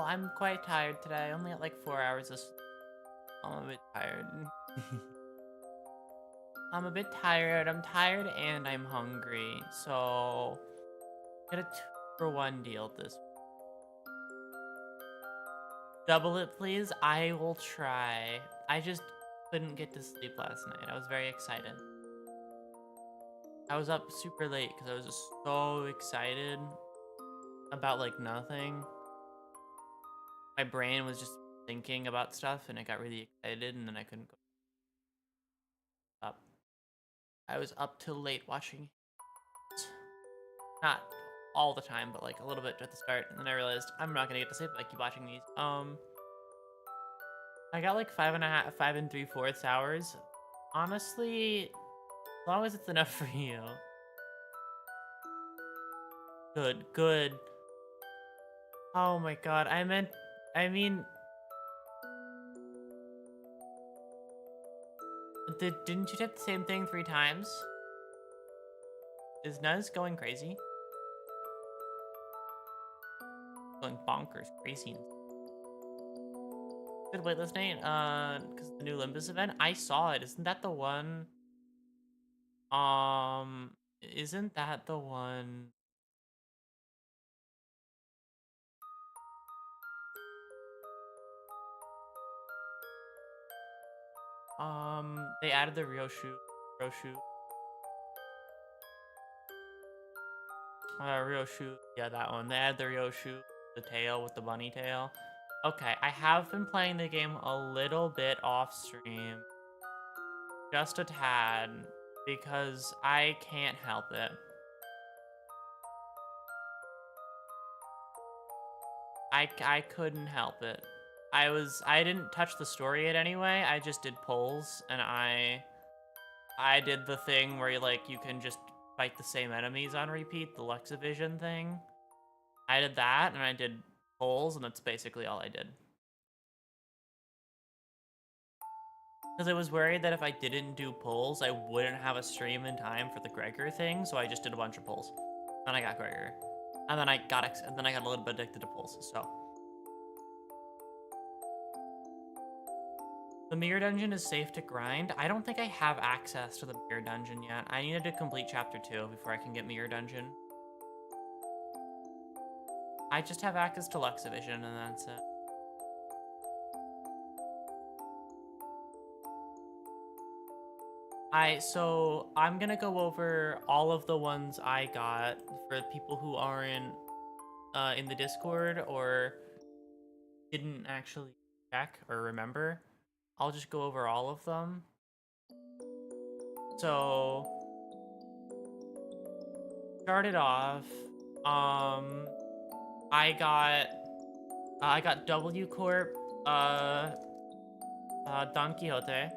I'm quite tired today. I only had like 4 hours of sleep. I'm a bit tired. I'm a bit tired. I'm tired and I'm hungry. So, get a 2-for-1 deal this. Double it, please. I will try. I just couldn't get to sleep last night. I was very excited. I was up super late because I was just so excited about like nothing. My brain was just thinking about stuff and I got really excited and then I couldn't go up. I was up till late watching it. Not all the time, but like a little bit at the start. And then I realized I'm not gonna get to sleep if I keep watching these. I got like 5 and 3/4 hours. Honestly, as long as it's enough for you. Good, good. Oh my god, I mean, didn't you type the same thing 3 times? Is Nuz going crazy? Going bonkers, crazy. Good waitlist night, because the new Olympus event. I saw it. Isn't that the one? Isn't that the one? They added the Ryoshu, Ryoshu. Yeah, that one. They added the Ryoshu, the tail with the bunny tail. Okay, I have been playing the game a little bit off stream, just a tad, because I can't help it. I couldn't help it. I didn't touch the story yet anyway. I just did polls and I did the thing where you can just fight the same enemies on repeat, the Luxavision thing. I did that and I did polls and that's basically all I did. Because I was worried that if I didn't do polls, I wouldn't have a stream in time for the Gregor thing, so I just did a bunch of polls. Then I got Gregor. And then I got a little bit addicted to polls, so. The mirror dungeon is safe to grind. I don't think I have access to the mirror dungeon yet. I needed to complete chapter 2 before I can get mirror dungeon. I just have access to Luxavision and that's it. So I'm gonna go over all of the ones I got for people who aren't in the Discord or didn't actually check or remember. I'll just go over all of them. So started off, I got W Corp, Don Quixote.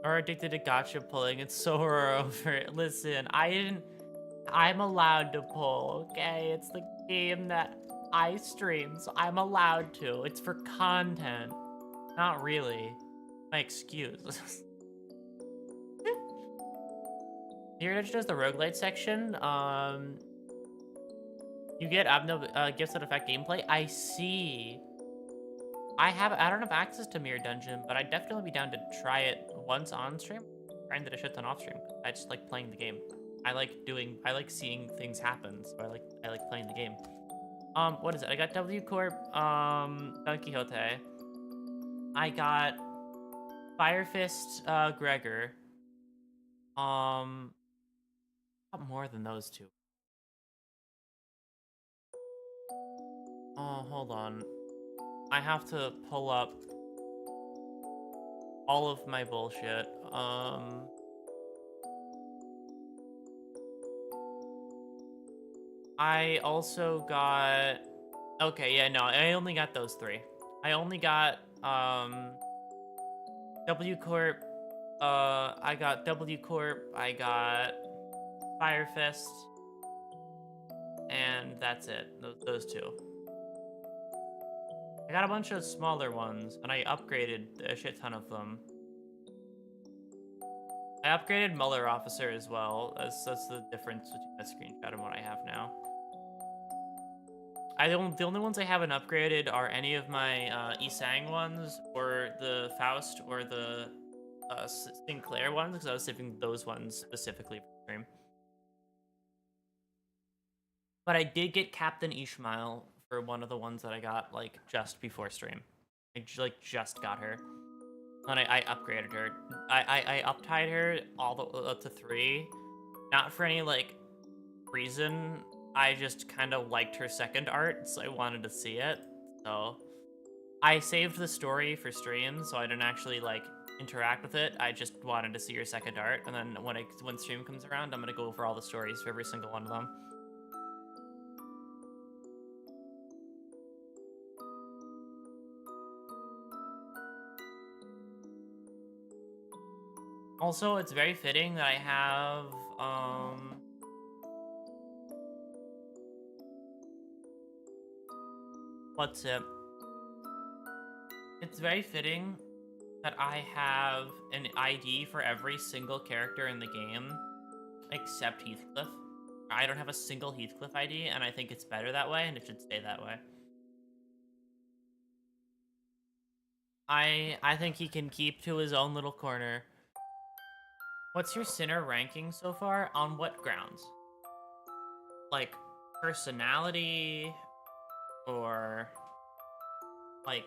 Are addicted to gotcha pulling. It's so over. Listen, I'm allowed to pull, okay? It's the game that I stream, so I'm allowed to. It's for content. Not really. My excuse. Here it does the roguelite section. You get gifts that affect gameplay. I see. I don't have access to Mirror Dungeon, but I'd definitely be down to try it once on stream. Grind it a shit ton off stream. I just like playing the game. I like seeing things happen, so I like playing the game. What is it? I got W Corp, Don Quixote. I got Fire Fist, Gregor. Got more than those two. Oh, hold on. I have to pull up all of my bullshit. I also got... Okay, yeah, no, I only got those 3. I only got, W Corp, I got W Corp, I got Fire Fist, and that's it, those 2. I got a bunch of smaller ones, and I upgraded a shit ton of them. I upgraded Muller Officer as well. That's the difference between that screenshot and what I have now. The only ones I haven't upgraded are any of my Isang ones, or the Faust, or the Sinclair ones, because I was saving those ones specifically for stream. But I did get Captain Ishmael for one of the ones that I got like just before stream. I just got her, and I upgraded her. I uptied her all the up to 3, not for any like reason. I just kind of liked her second art, so I wanted to see it. So I saved the story for stream, so I didn't actually like interact with it. I just wanted to see her second art, and then when stream comes around, I'm gonna go over all the stories for every single one of them. Also, it's very fitting that I have what's it? It's very fitting that I have an ID for every single character in the game except Heathcliff. I don't have a single Heathcliff ID, and I think it's better that way, and it should stay that way. I think he can keep to his own little corner. What's your Sinner ranking so far? On what grounds? Like, personality? Or, like...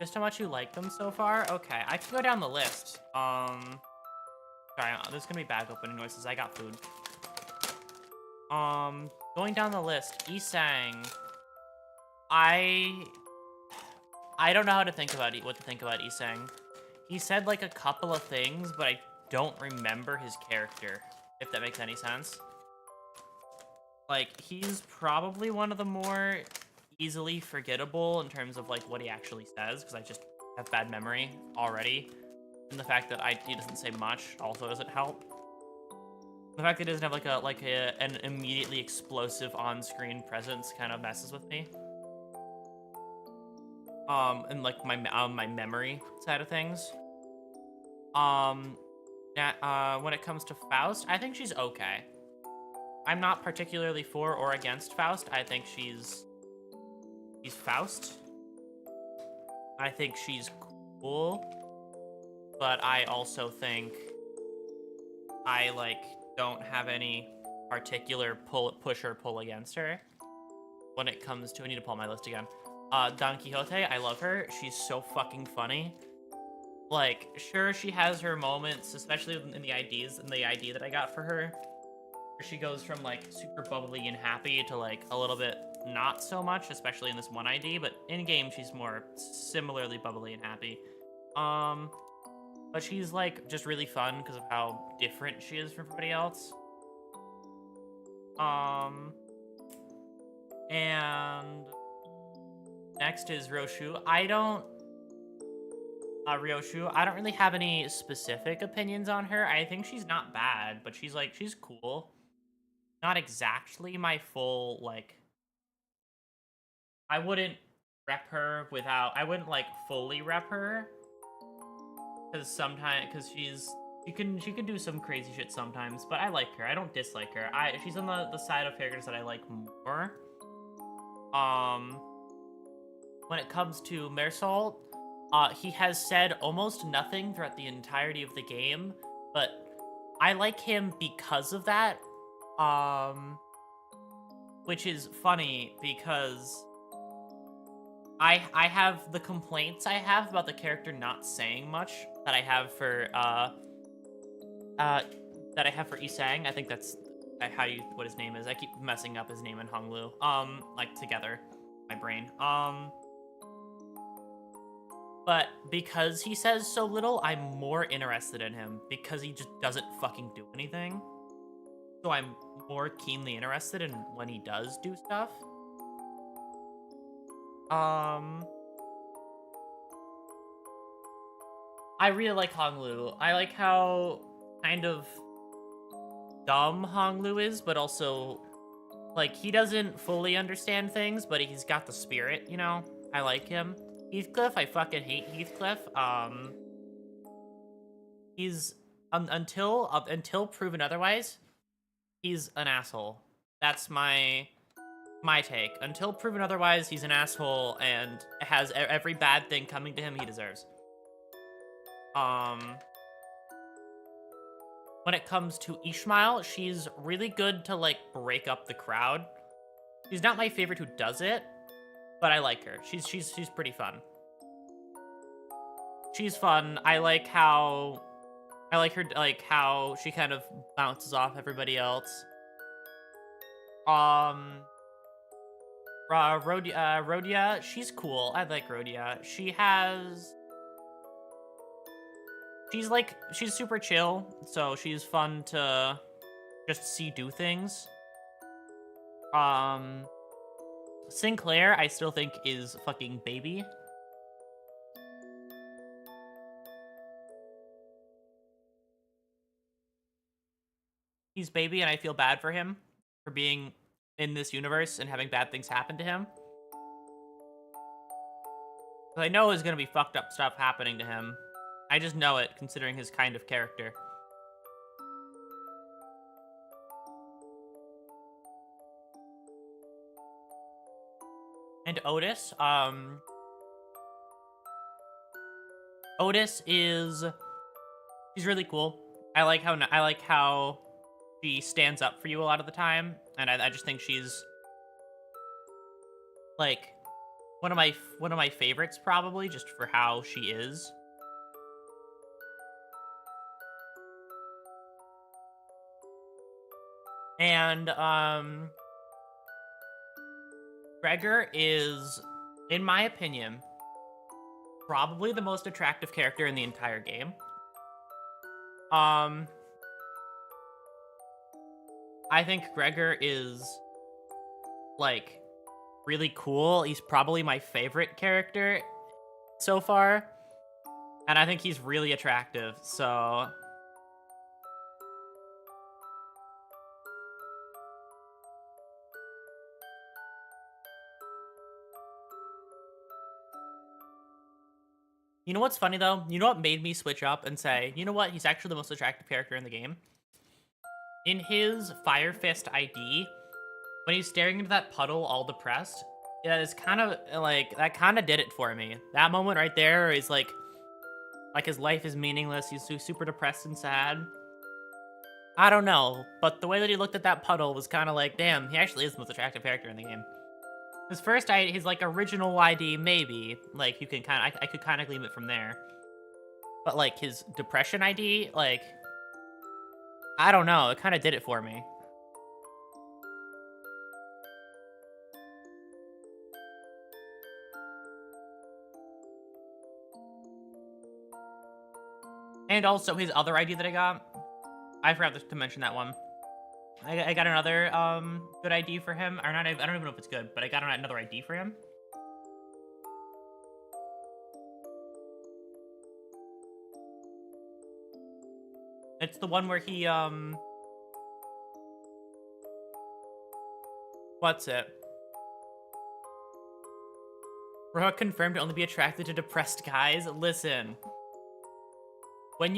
Just how much you like them so far? Okay, I can go down the list. Sorry, there's gonna be bag opening noises. I got food. Going down the list, Isang. I don't know how to think about what to think about Isang. He said like a couple of things, but I don't remember his character, if that makes any sense. Like, he's probably one of the more easily forgettable in terms of like what he actually says, because I just have bad memory already, and the fact that he doesn't say much also doesn't help. The fact that he doesn't have like an immediately explosive on-screen presence kind of messes with me. And like my memory side of things. When it comes to Faust, I think she's okay. I'm not particularly for or against Faust. I think she's Faust. I think she's cool, but I also think I like don't have any particular push or pull against her when it comes to. I need to pull my list again. Don Quixote, I love her. She's so fucking funny. Like, sure, she has her moments, especially in the IDs, in the ID that I got for her, where she goes from like super bubbly and happy to like a little bit not so much, especially in this one ID, but in game she's more similarly bubbly and happy. But she's like just really fun because of how different she is from everybody else. And next is Roshu. Ryoshu, I don't really have any specific opinions on her. I think she's not bad, but she's cool. Not exactly my full, like... I wouldn't rep her without... I wouldn't, like, fully rep her. Because she can do some crazy shit sometimes, but I like her. I don't dislike her. She's on the side of characters that I like more. When it comes to Mersal, he has said almost nothing throughout the entirety of the game, but I like him because of that. Which is funny because I have the complaints I have about the character not saying much that I have for Isang. I think that's what his name is. I keep messing up his name in Honglu. Like together, my brain. But because he says so little, I'm more interested in him because he just doesn't fucking do anything. So I'm more keenly interested in when he does do stuff. I really like Honglu. I like how kind of dumb Honglu is, but also, like, he doesn't fully understand things, but he's got the spirit, you know? I like him. Heathcliff, I fucking hate Heathcliff. He's, until proven otherwise, he's an asshole. That's my take. Until proven otherwise, he's an asshole and has every bad thing coming to him he deserves. When it comes to Ishmael, she's really good to, like, break up the crowd. She's not my favorite who does it, but I like her. She's pretty fun. She's fun. I like her, like, how she kind of bounces off everybody else. Rhodia, she's cool. I like Rhodia. She's super chill, so she's fun to just see do things. Sinclair, I still think is fucking baby. He's baby, and I feel bad for him for being in this universe and having bad things happen to him. But I know there's gonna be fucked up stuff happening to him. I just know it, considering his kind of character. And Otis, she's really cool. I like how she stands up for you a lot of the time, and I just think she's, like, one of my favorites, probably, just for how she is. And Gregor is, in my opinion, probably the most attractive character in the entire game. I think Gregor is, like, really cool. He's probably my favorite character so far. And I think he's really attractive, so... You know what's funny, though? You know what made me switch up and say, you know what? He's actually the most attractive character in the game? In his Fire Fist ID, when he's staring into that puddle all depressed, yeah, it's kind of, like, that kind of did it for me. That moment right there is, like his life is meaningless, he's super depressed and sad. I don't know, but the way that he looked at that puddle was kind of like, damn, he actually is the most attractive character in the game. His first ID, his, like, original ID, maybe, like, you can kind of, I could kind of glean it from there. But, like, his depression ID, like, I don't know, it kind of did it for me. And also his other ID that I got, I forgot to mention that one. I got another good ID for him, or not. I don't even know if it's good, but I got another ID for him. It's the one where he what's it? Roa confirmed to only be attracted to depressed guys. Listen. When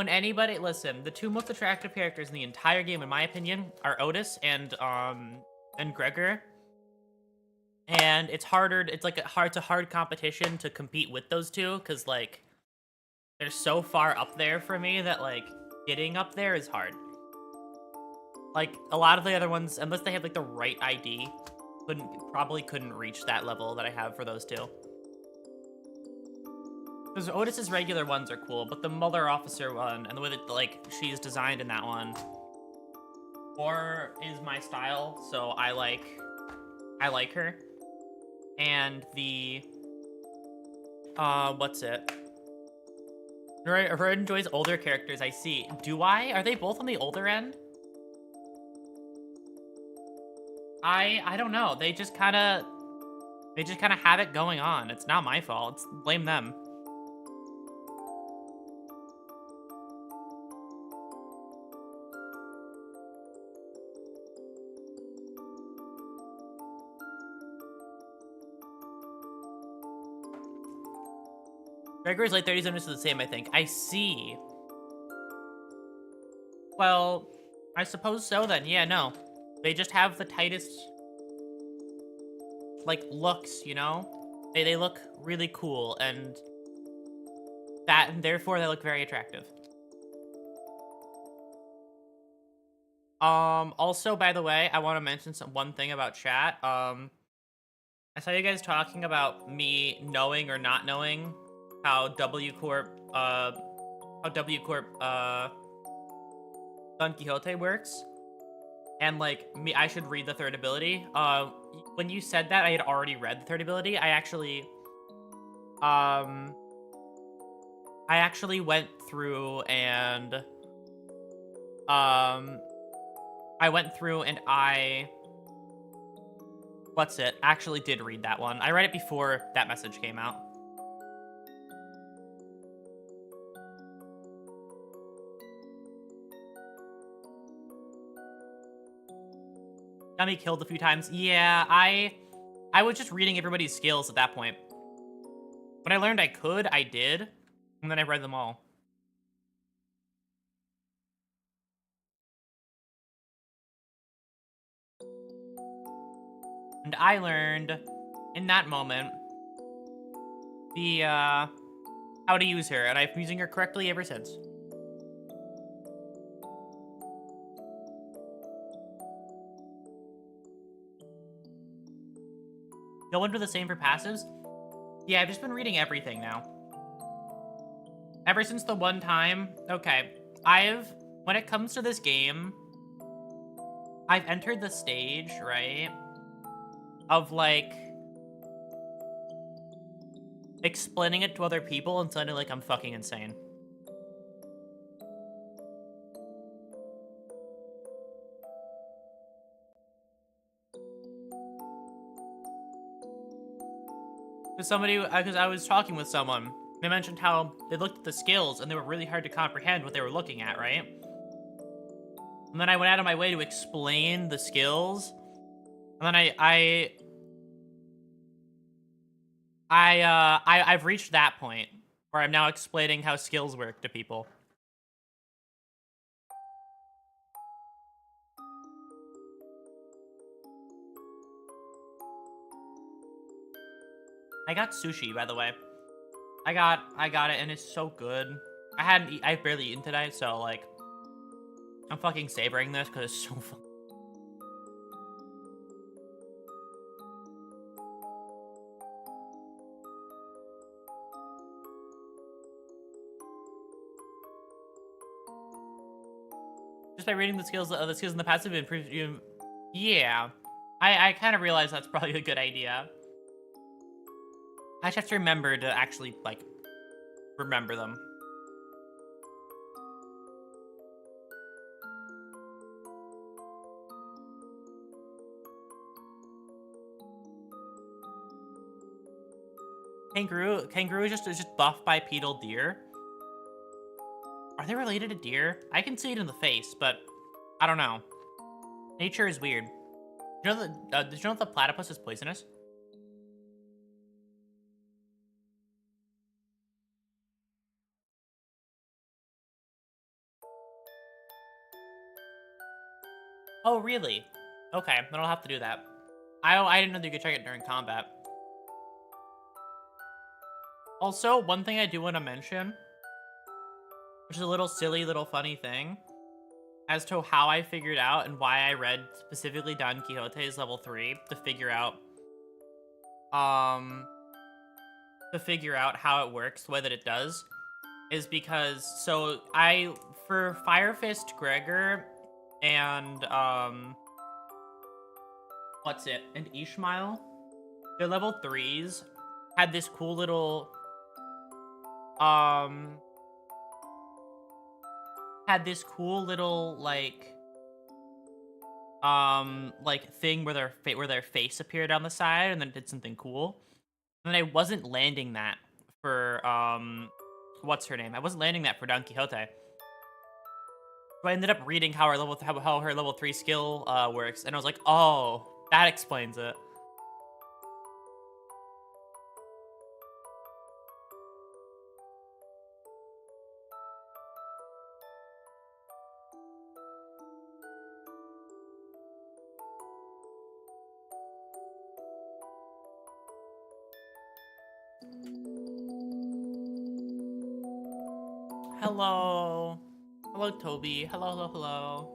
anybody, listen, the two most attractive characters in the entire game, in my opinion, are Otis and Gregor. And it's like a hard competition to compete with those two, because, like, they're so far up there for me that, like, getting up there is hard. Like, a lot of the other ones, unless they have, like, the right ID, probably couldn't reach that level that I have for those two. Because Otis's regular ones are cool, but the Muller officer one, and the way that, like, she's designed in that one, horror is my style, so I like her. And the, what's it? Aurora enjoys older characters, I see. Do I? Are they both on the older end? I don't know. They just kind of have it going on. It's not my fault. Blame them. Gregor's late 30s is the same, I think. I see. Well, I suppose so then. Yeah, no. They just have the tightest, like, looks, you know? They look really cool, and therefore they look very attractive. Also, by the way, I want to mention one thing about chat. I saw you guys talking about me knowing or not knowing how W Corp, Don Quixote works. And, like, I should read the third ability. When you said that, I had already read the third ability. I actually went through and, actually did read that one. I read it before that message came out. Got me killed a few times. Yeah, I was just reading everybody's skills at that point. When I learned I could, I did. And then I read them all. And I learned, in that moment, how to use her. And I've been using her correctly ever since. No one do the same for passives? Yeah, I've just been reading everything now. Ever since the one time, okay, when it comes to this game, I've entered the stage, right, of, like, explaining it to other people and sounding like I'm fucking insane. Because I was talking with someone, they mentioned how they looked at the skills and they were really hard to comprehend what they were looking at, right? And then I went out of my way to explain the skills, and then I've reached that point where I'm now explaining how skills work to people. I got sushi, by the way. I got it, and it's so good. I've barely eaten today, so, like, I'm fucking savoring this because it's so fun. Just by reading the skills in the passive improves you. Yeah, I kind of realized that's probably a good idea. I just have to remember to actually, like, remember them. Kangaroo is just buffed by pedal deer. Are they related to deer? I can see it in the face, but I don't know. Nature is weird. Did you know that the platypus is poisonous? Oh, really? Okay, then I'll have to do that. I didn't know that you could check it during combat. Also, one thing I do want to mention, which is a little silly, little funny thing, as to how I figured out and why I read specifically Don Quixote's level 3 to figure out how it works the way that it does, is because, so for Fire Fist Gregor and, and Ishmael, their level 3s had this cool little, like thing where their face appeared on the side and then it did something cool. And then I wasn't landing that for, what's her name? I wasn't landing that for Don Quixote. So I ended up reading how her level 3 skill works, and I was like, oh, that explains it. hello. Hello, Toby. Hello, hello, hello.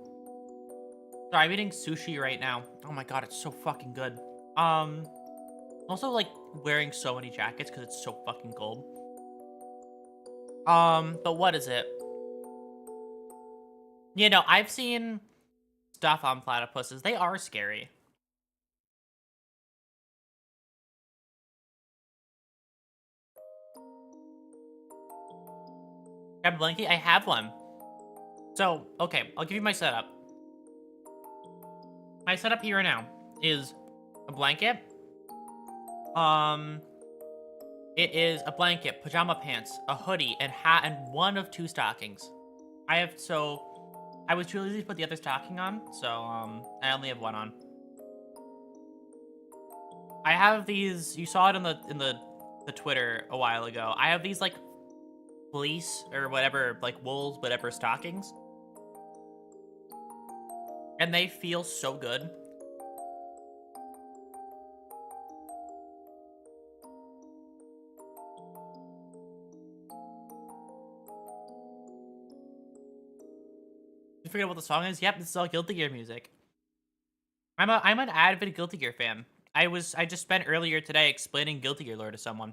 Sorry, I'm eating sushi right now. Oh my god, it's so fucking good. Also, like, wearing so many jackets because it's so fucking cold. But what is it? You know, I've seen stuff on platypuses. They are scary. Grab a blanket? I have one. So, okay, I'll give you my setup. My setup here now is a blanket. It is a blanket, pajama pants, a hoodie, and hat, and one of 2 stockings. I was too lazy to put the other stocking on, so, I only have one on. I have these, you saw it in the Twitter a while ago. I have these, like, fleece or whatever, like, wools, whatever stockings. And they feel so good. You forget what the song is? Yep, this is all Guilty Gear music. I'm an avid Guilty Gear fan. I just spent earlier today explaining Guilty Gear lore to someone.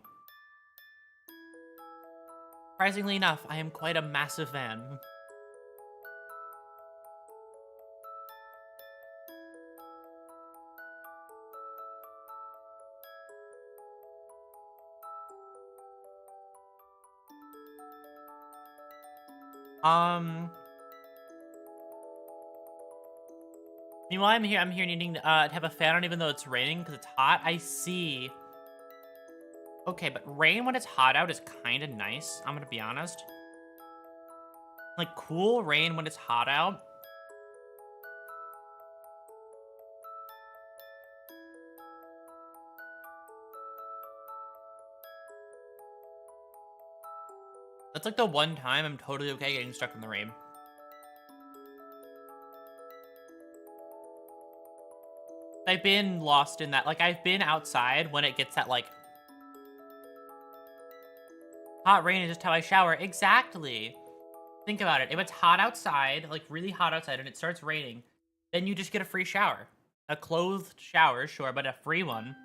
Surprisingly enough, I am quite a massive fan. Meanwhile, I'm here needing to have a fan on even though it's raining because it's hot. I see. Okay, but rain when it's hot out is kind of nice. I'm gonna be honest. Like cool rain when it's hot out. That's like the one time I'm totally okay getting stuck in the rain. I've been lost in that. Like, I've been outside when it gets that, like, hot rain is just how I shower. Exactly. Think about it. If it's hot outside, like, really hot outside, and it starts raining, then you just get a free shower. A clothed shower, sure, but a free one.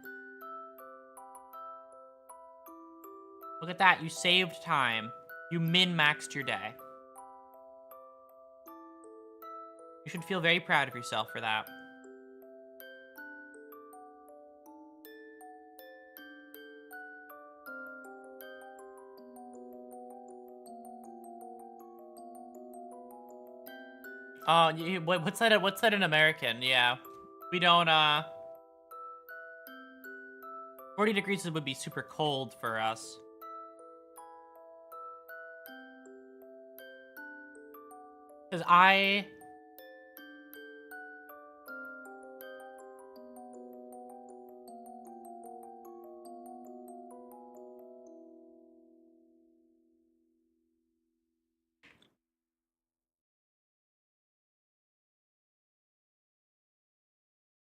Look at that. You saved time. You min-maxed your day. You should feel very proud of yourself for that. Oh, what's that? What's that in American? Yeah, we don't. 40 degrees would be super cold for us. Cause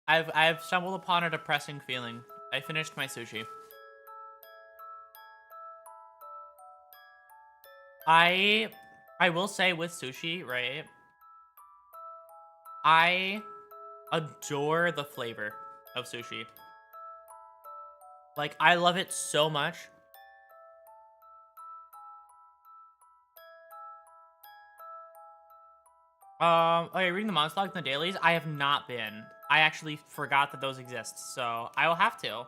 I've stumbled upon a depressing feeling. I finished my sushi. I will say with sushi, right? I adore the flavor of sushi. Like, I love it so much. Okay, reading the monster logs and the dailies? I have not been. I actually forgot that those exist, so I will have to.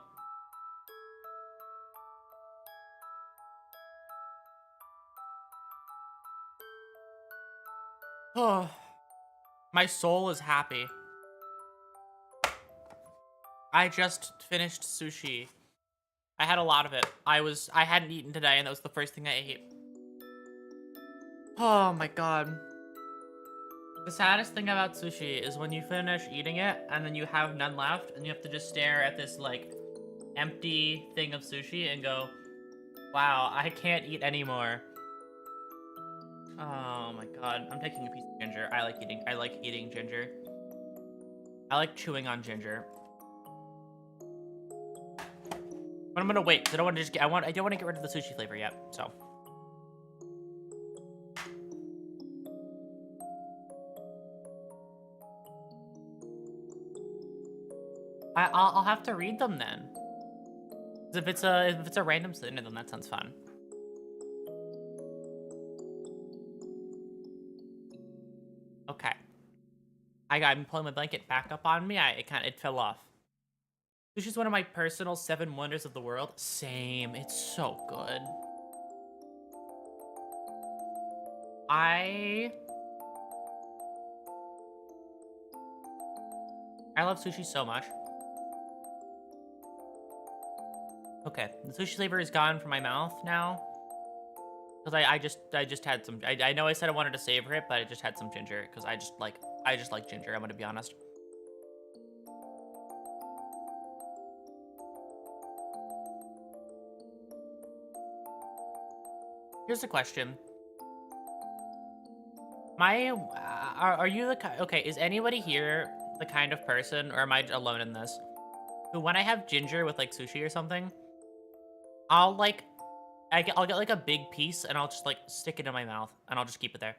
Oh, my soul is happy. I just finished sushi. I had a lot of it. I hadn't eaten today, and that was the first thing I ate. Oh my god. The saddest thing about sushi is when you finish eating it, and then you have none left, and you have to just stare at this, like, empty thing of sushi and go, wow, I can't eat anymore. Oh my god, I'm taking a piece of ginger. I like eating ginger. I like chewing on ginger. But I'm gonna wait, because I don't want to just get, I don't want to get rid of the sushi flavor yet, so. I'll have to read them then. 'Cause if it's a random synonym, then that sounds fun. Okay. I'm pulling my blanket back up on me. It fell off. Sushi's one of my personal 7 wonders of the world. Same. It's so good. I love sushi so much. Okay, the sushi flavor is gone from my mouth now. Because I just had some. I know I said I wanted to savor it, but I just had some ginger because I just like ginger. I'm gonna be honest. Here's a question. Are you the okay? Is anybody here the kind of person, or am I alone in this? Who, when I have ginger with like sushi or something, I'll like, I'll get like a big piece and I'll just like stick it in my mouth and I'll just keep it there.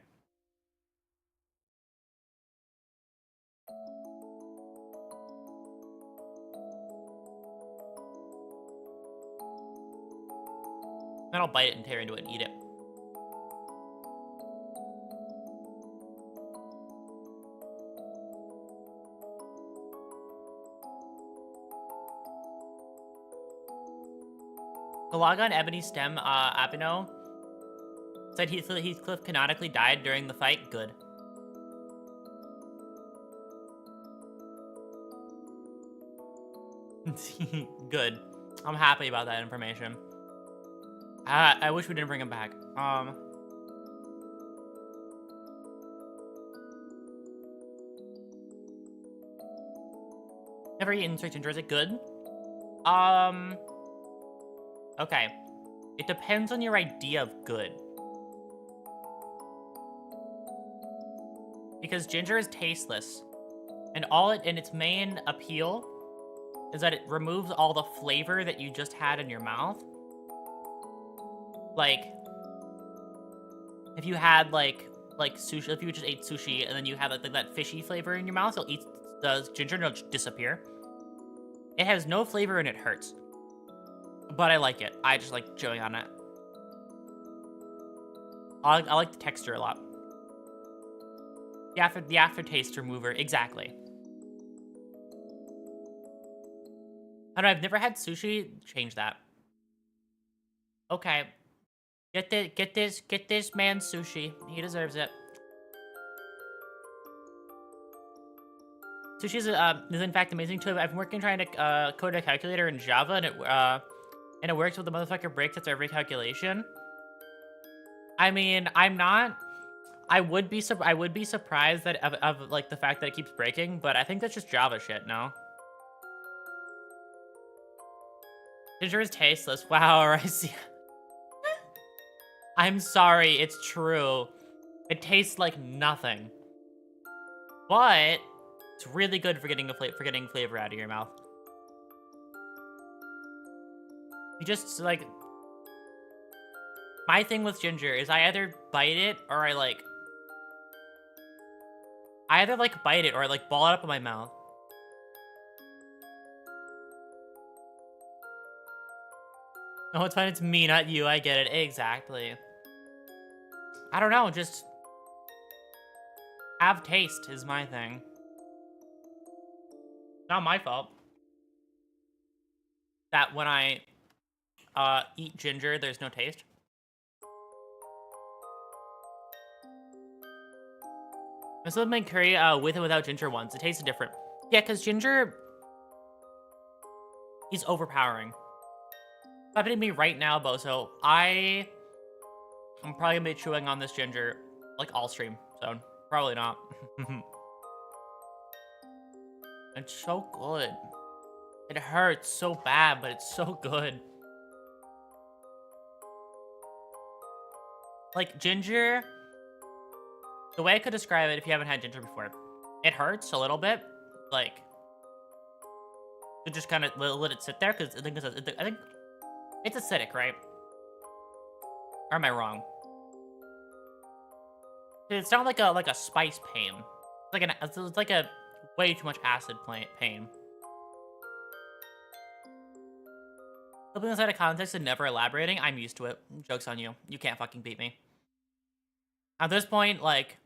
Then I'll bite it and tear into it and eat it. Galaga and Ebony Stem Abino said Heathcliff canonically died during the fight. Good. Good. I'm happy about that information. I wish we didn't bring him back. Never eaten straight ginger. Is it good? Okay. It depends on your idea of good. Because ginger is tasteless. And its main appeal is that it removes all the flavor that you just had in your mouth. Like, if you had like sushi, if you just ate sushi and then you had like that fishy flavor in your mouth, you'll eat the ginger and it'll just disappear. It has no flavor and it hurts. But I like it. I just like chewing on it. I like the texture a lot. The aftertaste remover, exactly. I don't know, I've never had sushi. Change that. Okay. Get this man sushi. He deserves it. Sushi is in fact amazing too. I've been working trying to code a calculator in Java, and it works with the motherfucker breaks after every calculation. I mean, I would be surprised that of like the fact that it keeps breaking, but I think that's just Java shit. No. Ginger is tasteless. Wow, I see. I'm sorry, it's true. It tastes like nothing. But it's really good for getting flavor out of your mouth. You just like, my thing with ginger is I either bite it or I either bite it or I like ball it up in my mouth. Oh, it's fine. It's me, not you. I get it. Exactly. I don't know. Just have taste is my thing. Not my fault that when I eat ginger, there's no taste. I still make curry with and without ginger once. It tastes different. Yeah, because ginger is overpowering. It's happening to me right now, Bozo. I'm probably gonna be chewing on this ginger like all stream, so probably not. It's so good. It hurts so bad, but it's so good. Like ginger, the way I could describe it if you haven't had ginger before, it hurts a little bit, like to just kind of let it sit there because I think it's acidic, right? Or am I wrong? It's not like a spice pain. It's like a way too much acid pain. Flipping this out of context and never elaborating, I'm used to it. Joke's on you. You can't fucking beat me. At this point, like,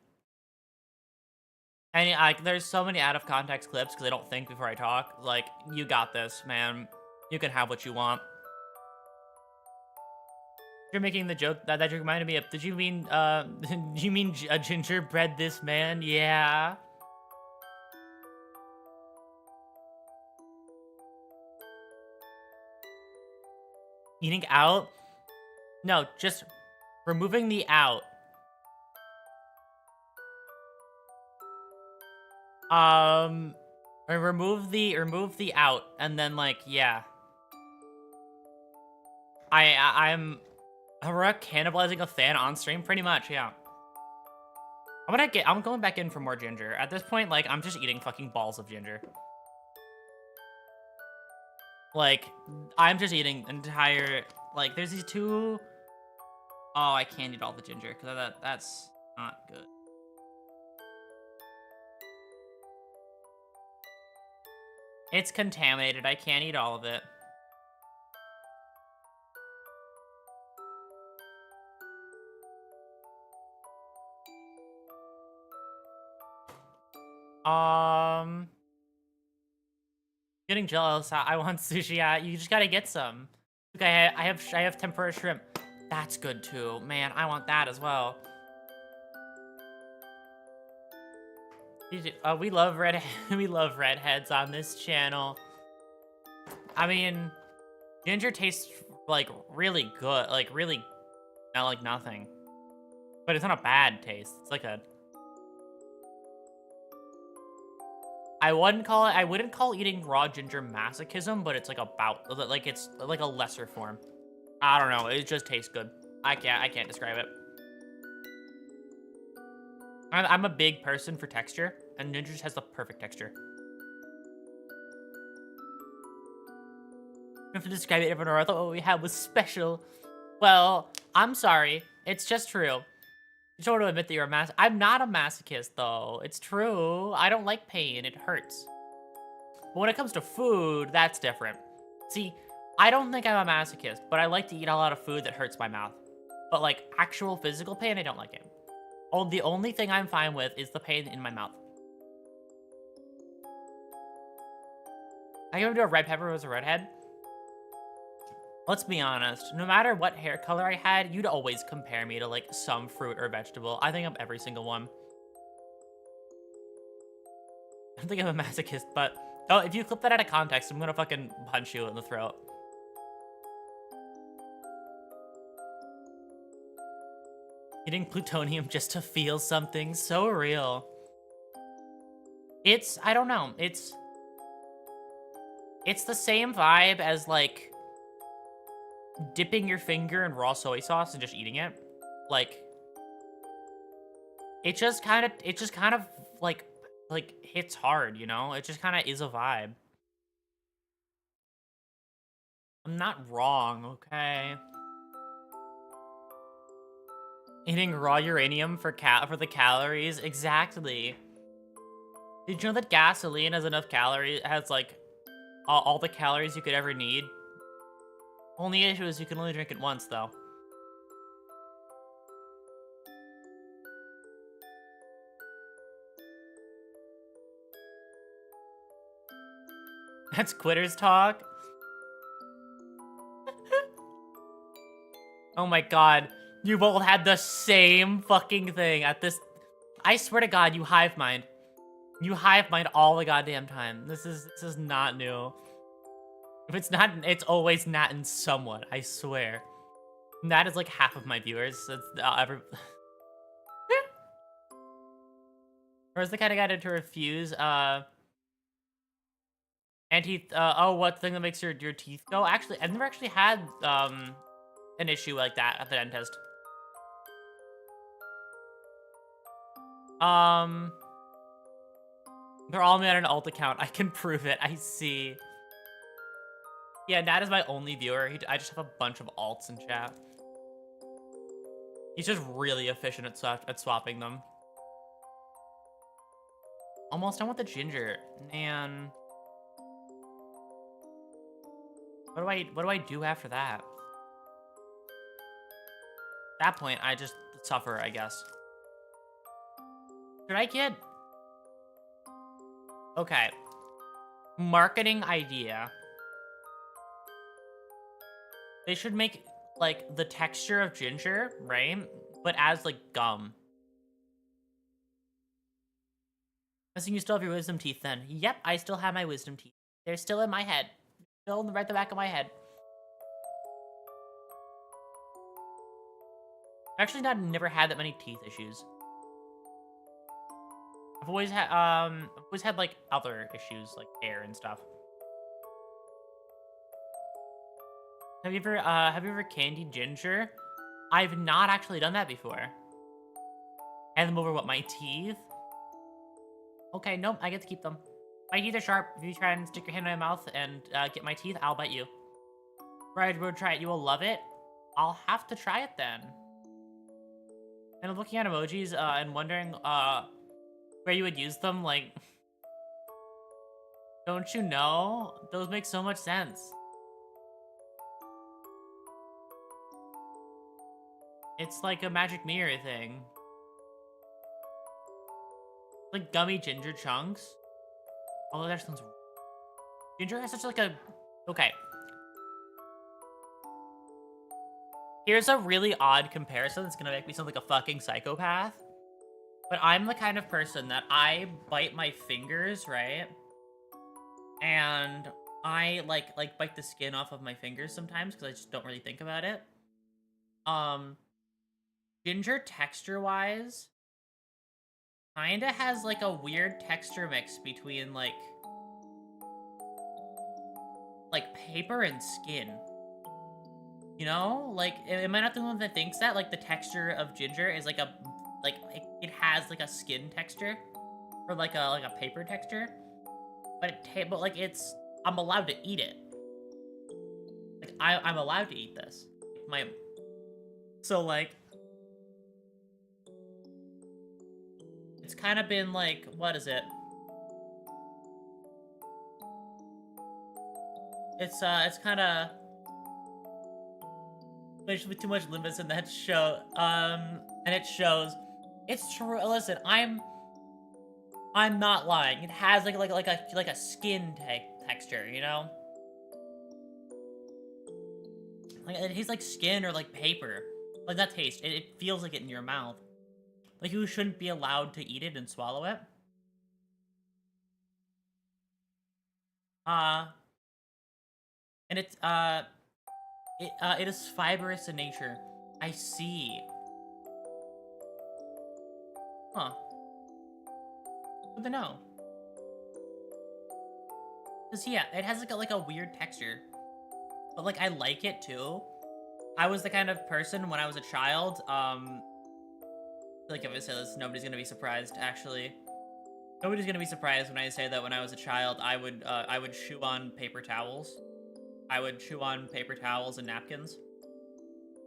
there's so many out of context clips because I don't think before I talk. Like, you got this, man. You can have what you want. You're making the joke that joke reminded me of. Did you mean do you mean a gingerbread this man? Yeah. Eating out? No, just removing the out. Or remove the out, and then like, yeah. I'm Aurora cannibalizing a fan on stream, pretty much, yeah. I'm going back in for more ginger. At this point, like, I'm just eating fucking balls of ginger. Like, I'm just eating entire, like, there's these two. Oh, I can't eat all the ginger, because that's not good. It's contaminated. I can't eat all of it. Getting jealous. I want sushi. Yeah, you just gotta get some. Okay, I have tempura shrimp. That's good too. Man, I want that as well. We love we love redheads on this channel. I mean, ginger tastes like really good, like really not like nothing. But it's not a bad taste. It's like a I wouldn't call eating raw ginger masochism, but it's like it's like a lesser form. I don't know, it just tastes good. I can't describe it. I'm a big person for texture, and ginger just has the perfect texture. You have to describe it, everyone, or I thought what we had was special. Well, I'm sorry. It's just true. You don't want to admit that you're a masochist. I'm not a masochist, though. It's true. I don't like pain. It hurts. But when it comes to food, that's different. See, I don't think I'm a masochist, but I like to eat a lot of food that hurts my mouth. But, like, actual physical pain, I don't like it. The only thing I'm fine with is the pain in my mouth. I go to a red pepper as a redhead. Let's be honest. No matter what hair color I had, you'd always compare me to, like, some fruit or vegetable. I think I'm every single one. I don't think I'm a masochist, but... Oh, if you clip that out of context, I'm gonna fucking punch you in the throat. Eating plutonium just to feel something so real. I don't know, it's the same vibe as, like, dipping your finger in raw soy sauce and just eating it. Like, it just kind of, like, hits hard, you know? It just kind of is a vibe. I'm not wrong, okay? Eating raw uranium for the calories, exactly. Did you know that gasoline has enough calories? Has like all the calories you could ever need. Only issue is you can only drink it once, though. That's quitters talk. Oh my god. You both had the same fucking thing at this. I swear to god, you hive mind. You hive mind all the goddamn time. This is not new. If it's not, it's always not in somewhat, I swear. And that is like half of my viewers. It's Or is the kind of guy to refuse oh, what thing that makes your teeth go? Actually, I've never actually had an issue like that at the dentist. They're all made on an alt account. I can prove it. I see. Yeah, Nat is my only viewer. I just have a bunch of alts in chat. He's just really efficient at swapping them. Almost done with the ginger. Man. What do I do after that? At that point, I just suffer, I guess. Should I get... Okay. Marketing idea. They should make, like, the texture of ginger, right? But as, like, gum. Guessing you still have your wisdom teeth then. Yep, I still have my wisdom teeth. They're still in my head. Still in the right the back of my head. I've actually never had that many teeth issues. I've always had like other issues like hair and stuff. Have you ever candied ginger? I've not actually done that before. Hand them over what, my teeth? Okay, nope, I get to keep them. My teeth are sharp. If you try and stick your hand in my mouth and get my teeth, I'll bite you. Right, we'll try it. You will love it. I'll have to try it then. And I'm looking at emojis and wondering where you would use them. Like, don't you know? Those make so much sense. It's like a magic mirror thing. Like gummy ginger chunks. Oh, that sounds... Ginger has such like a... Okay. Here's a really odd comparison that's gonna make me sound like a fucking psychopath. But I'm the kind of person that I bite my fingers, right? And I like bite the skin off of my fingers sometimes because I just don't really think about it. Ginger texture-wise kinda has like a weird texture mix between like paper and skin. You know? Like, am I not the one that thinks that? Like, the texture of ginger is like a... Like, it has like a skin texture. Or like a paper texture. But it's... I'm allowed to eat it. Like, I'm allowed to eat this. So, like... It's kind of been like... What is it? It's kind of... There's too much limbus in that show. And it shows. It's true. Listen, I'm not lying. It has like a skin texture, you know? Like it tastes like skin or like paper. Like that taste. It feels like it in your mouth. Like you shouldn't be allowed to eat it and swallow it. And it's it is fibrous in nature. I see. Huh. Good to know. Cause yeah, it has like a weird texture. But like I like it too. I was the kind of person when I was a child, like if I say this, nobody's gonna be surprised, actually. Nobody's gonna be surprised when I say that when I was a child, I would chew on paper towels. I would chew on paper towels and napkins.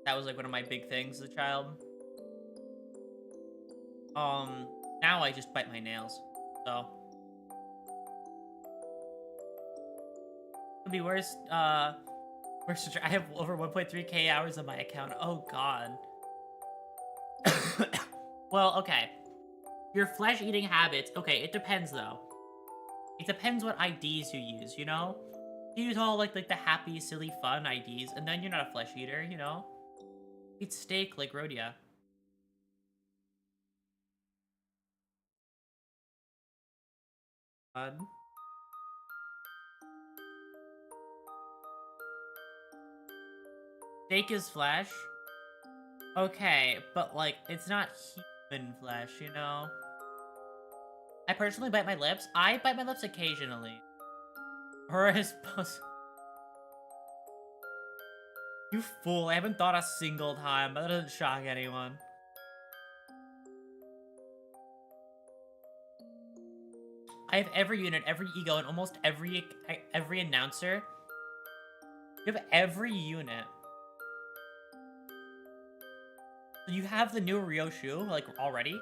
That was like one of my big things as a child. Now I just bite my nails, so. It'd be worse, I have over 1.3k hours on my account. Oh god. Well, okay. Your flesh-eating habits, okay, it depends though. It depends what IDs you use, you know? You use all like the happy, silly, fun IDs, and then you're not a flesh eater, you know? Eat steak like Rhodia. Fun. Steak is flesh. Okay, but like, it's not human flesh, you know? I personally bite my lips. I bite my lips occasionally. Or I suppose... You fool, I haven't thought a single time. That doesn't shock anyone. I have every unit, every ego, and almost every announcer. You have every unit. You have the new Ryoshu, like, already?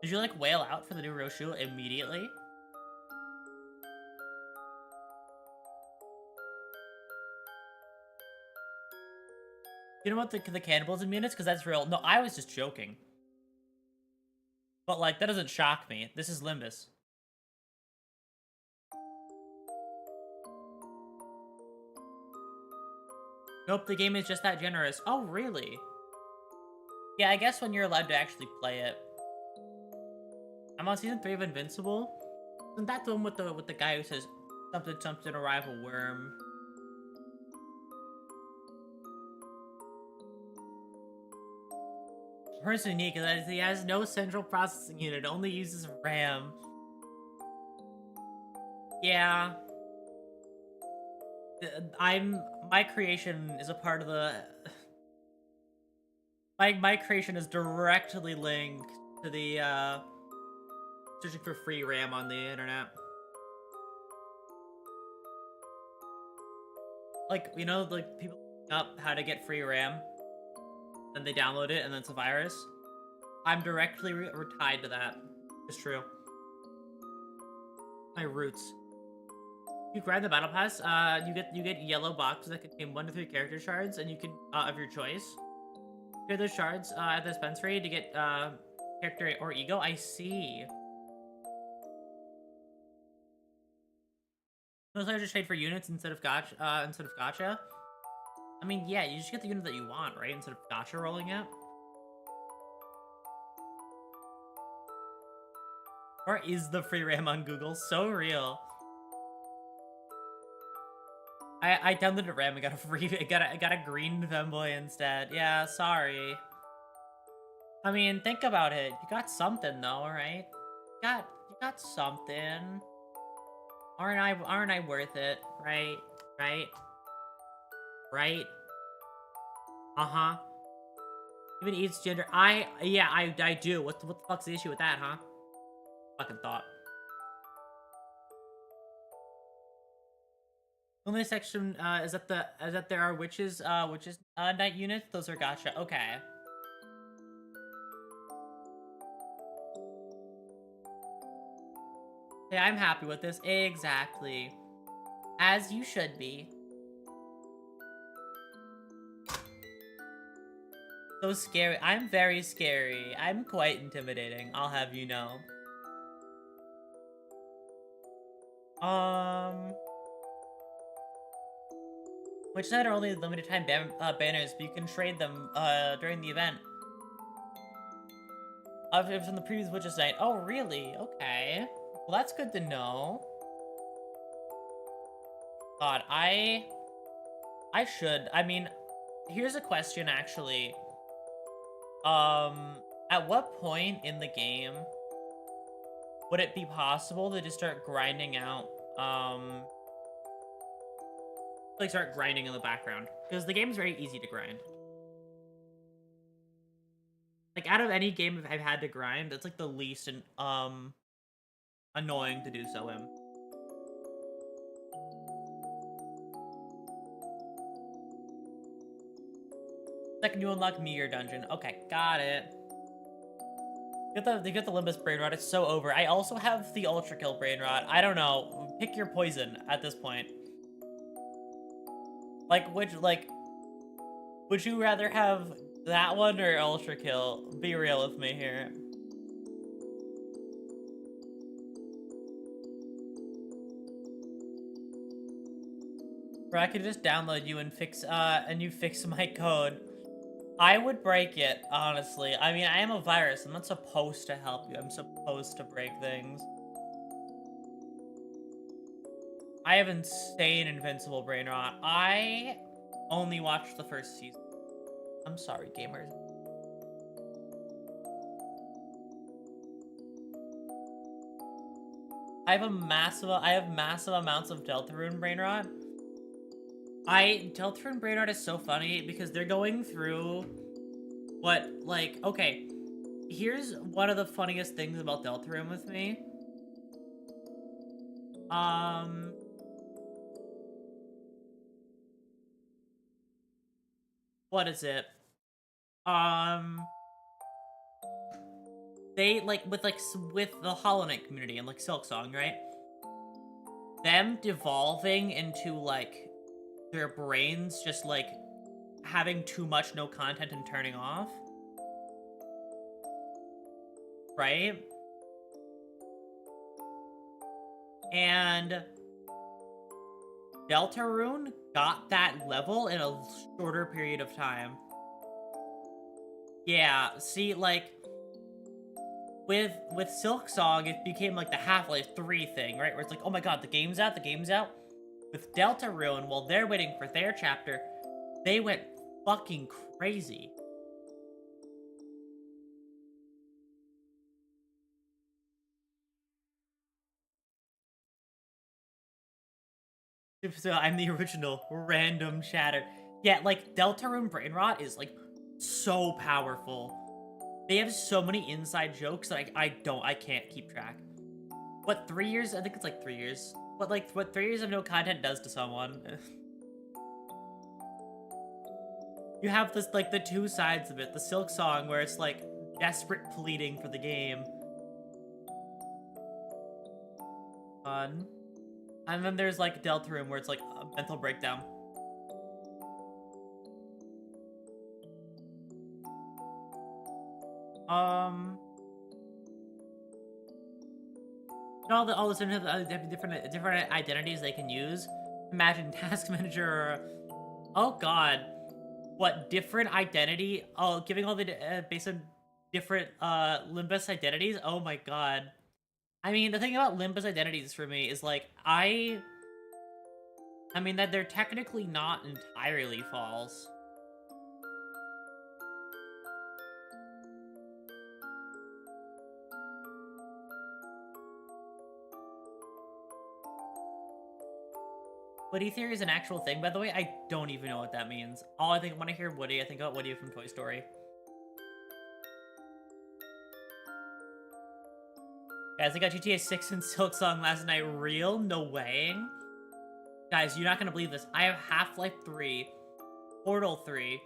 Did you, like, wail out for the new Ryoshu immediately? You know what the cannibalism units? Because that's real. No, I was just joking. But like that doesn't shock me. This is Limbus. Nope, the game is just that generous. Oh, really? Yeah, I guess when you're allowed to actually play it. I'm on season 3 of Invincible. Isn't that the one with the guy who says something something arrival worm? Person unique is that he has no central processing unit, only uses RAM. Yeah. My creation is a part of the my creation is directly linked to the searching for free RAM on the internet. Like, you know, like people look up how to get free RAM, then they download it, and then it's a virus. I'm directly tied to that. It's true. My roots. You grind the battle pass. You get yellow boxes that contain 1 to 3 character shards, and you can of your choice. Clear those shards at the dispensary to get character or ego. I see. Most I just trade for units instead of gotcha. I mean, yeah, you just get the unit that you want, right? Instead of gotcha rolling it. Or is the free RAM on Google so real? I downloaded RAM and got a free I got a green femboy instead. Yeah, sorry. I mean, think about it. You got something though, right? You got something. Aren't I worth it? Right? Right? Right? Uh-huh. Even eats gender. Yeah, I do. What the fuck's the issue with that, huh? Fucking thought. Only section is that there are witches night units. Those are gotcha. Okay. Yeah, I'm happy with this. Exactly. As you should be. So scary. I'm very scary. I'm quite intimidating, I'll have you know. Which night are only limited time banners, but you can trade them during the event. It was from the previous Witches Night. Oh, really? Okay. Well, that's good to know. God, I should. I mean, here's a question, actually. At what point in the game would it be possible to just start grinding out, like start grinding in the background? Because the game's very easy to grind. Like, out of any game I've had to grind, it's like the least annoying to do so in. Second, you unlock Meteor Dungeon. Okay, got it. You get the Limbus Brain Rot. It's so over. I also have the Ultra Kill Brain Rot. I don't know. Pick your poison at this point. Like, would you rather have that one or Ultra Kill? Be real with me here. Or I could just download you and fix my code. I would break it, honestly. I mean, I am a virus. I'm not supposed to help you. I'm supposed to break things. I have insane invincible brain rot. I only watched the first season. I'm sorry, gamers. I have massive amounts of Deltarune brain rot. Deltarune brain rot is so funny because they're going through what, like, okay, here's one of the funniest things about Deltarune with me. What is it? They, like, with the Hollow Knight community and, like, Silksong, right? Them devolving into, like, their brains just, like, having too much no content and turning off. Right? And Deltarune got that level in a shorter period of time. Yeah, see, like, with Silksong, it became like the Half-Life 3 thing, right? Where it's like, oh my god, the game's out, the game's out. With Deltarune, while they're waiting for their chapter, they went fucking crazy. So I'm the original random shatter. Yeah, like, Deltarune Brain Rot is, like, so powerful. They have so many inside jokes that I can't keep track. What, 3 years? I think it's like 3 years. What 3 years of no content does to someone. You have this, like, the two sides of it. The Silksong, where it's, like, desperate pleading for the game. Fun. And then there's, like, Deltarune, where it's, like, a mental breakdown. All the different identities they can use. Imagine Task Manager or... Oh god. What, different identity? Oh, giving all the based on different Limbus identities? Oh my god. I mean, the thing about Limbus identities for me is, like, I mean that they're technically not entirely false. Woody theory is an actual thing, by the way. I don't even know what that means. All I think when I hear Woody, I think about Woody from Toy Story. Guys, I got GTA 6 and Silksong last night. Real? No way. Guys, you're not gonna believe this. I have Half-Life 3, Portal 3,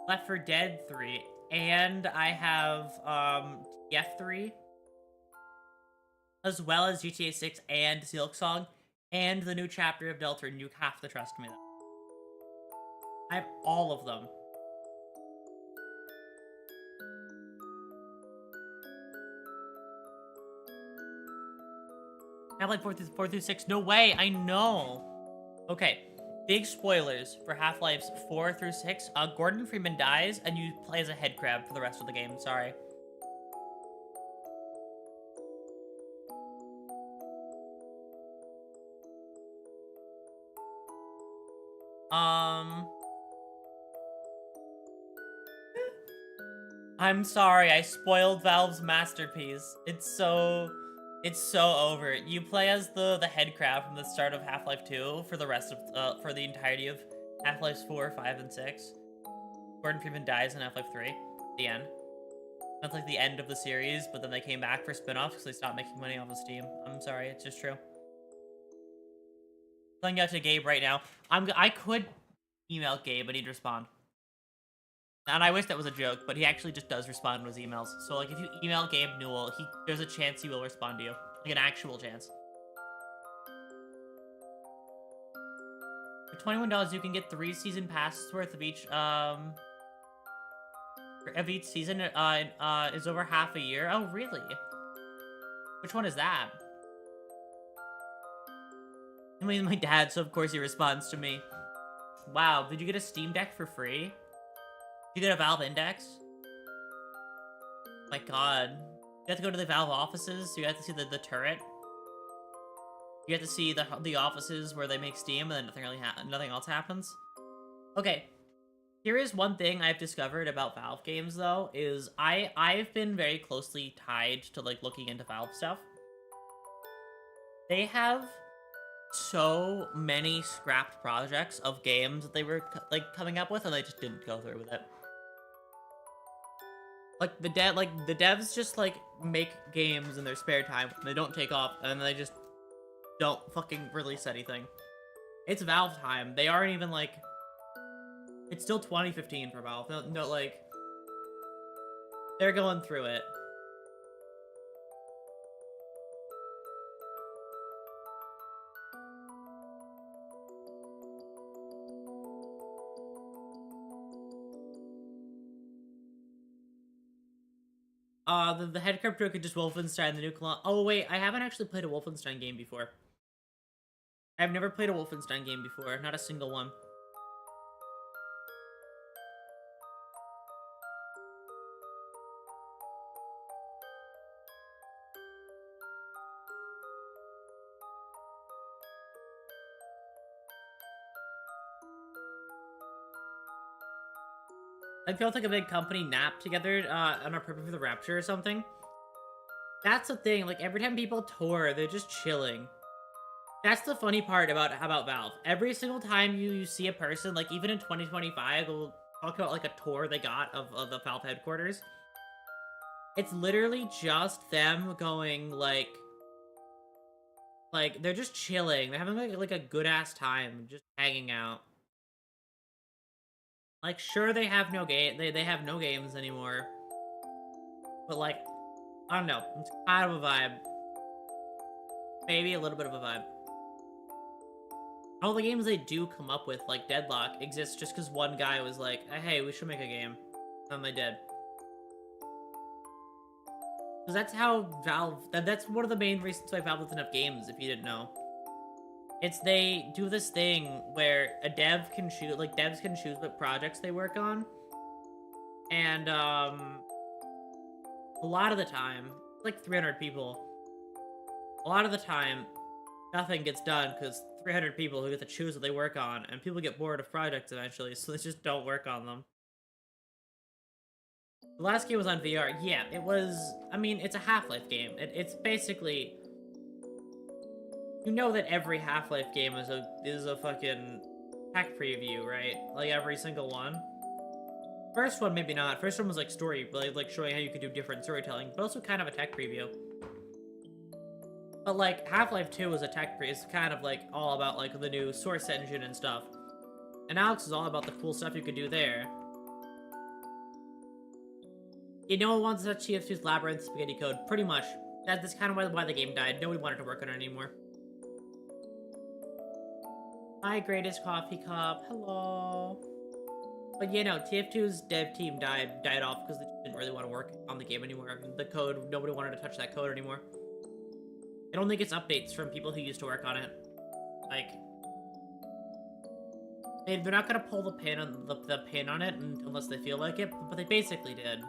Left 4 Dead 3, and I have TF3, as well as GTA 6 and Silksong, and the new chapter of Deltarune. You have to trust me. I have all of them. I have like 4 through 6. No way, I know. Okay, big spoilers for Half-Life 4 through 6. Gordon Freeman dies, and you play as a head crab for the rest of the game. Sorry. I'm sorry, I spoiled Valve's masterpiece. It's so over. You play as the head crab from the start of Half-Life 2 for the rest of for the entirety of Half-Life 4, 5, and 6. Gordon Freeman dies in Half-Life 3 at the end. That's like the end of the series, but then they came back for spin-offs because they stopped making money off of Steam. I'm sorry, it's just true. Telling out to Gabe right now. I could email Gabe, but he'd respond. And I wish that was a joke, but he actually just does respond to his emails. So, like, if you email Gabe Newell, there's a chance he will respond to you. Like, an actual chance. For $21, you can get 3 season passes worth of each season is over half a year. Oh, really? Which one is that? I mean, my dad, so of course he responds to me. Wow, did you get a Steam Deck for free? Did you get a Valve Index? My god. You have to go to the Valve offices, so you have to see the turret. You have to see the offices where they make Steam, and then nothing else happens. Okay. Here is one thing I've discovered about Valve games, though, is I've been very closely tied to, like, looking into Valve stuff. They have so many scrapped projects of games that they were, like, coming up with, and they just didn't go through with it. Like, the devs just, like, make games in their spare time, and they don't take off, and they just don't fucking release anything. It's Valve time. They aren't even, like... It's still 2015 for Valve. No, like... They're going through it. the head crypto could just Wolfenstein the new clone. Oh wait, I haven't actually played a Wolfenstein game before. I've never played a Wolfenstein game before, not a single one. I felt like a big company napped together on our prepare for the Rapture or something. That's the thing. Like every time people tour, they're just chilling. That's the funny part about Valve. Every single time you see a person, like even in 2025, we'll talk about like a tour they got of the Valve headquarters. It's literally just them going like they're just chilling. They're having like a good ass time, just hanging out. Like sure they have no game, they have no games anymore, but like I don't know, it's kind of a vibe. Maybe a little bit of a vibe. All the games they do come up with, like Deadlock, exist just because one guy was like, hey, we should make a game. And they did. Because that's how Valve... That's one of the main reasons why Valve doesn't have games, if you didn't know. It's they do this thing where a dev can choose... Like, devs can choose what projects they work on. And, a lot of the time... Like 300 people. A lot of the time, nothing gets done because 300 people who get to choose what they work on, and people get bored of projects eventually, so they just don't work on them. The last game was on VR. Yeah, it was... I mean, it's a Half-Life game. It's basically... You know that every Half-Life game is a fucking tech preview, right? Like, every single one. First one, maybe not. First one was, like, story, like showing how you could do different storytelling, but also kind of a tech preview. But, like, Half-Life 2 was a tech preview. It's kind of, like, all about, like, the new Source engine and stuff. And Alex is all about the cool stuff you could do there. You know what wants to touch TF2's Labyrinth Spaghetti Code? Pretty much. That's kind of why the game died. Nobody wanted to work on it anymore. My greatest coffee cup. Hello. But yeah, no, TF2's dev team died off because they didn't really want to work on the game anymore. The code, nobody wanted to touch that code anymore. It only gets updates from people who used to work on it. Like, they're not gonna pull the pin on the pin on it unless they feel like it, but they basically did.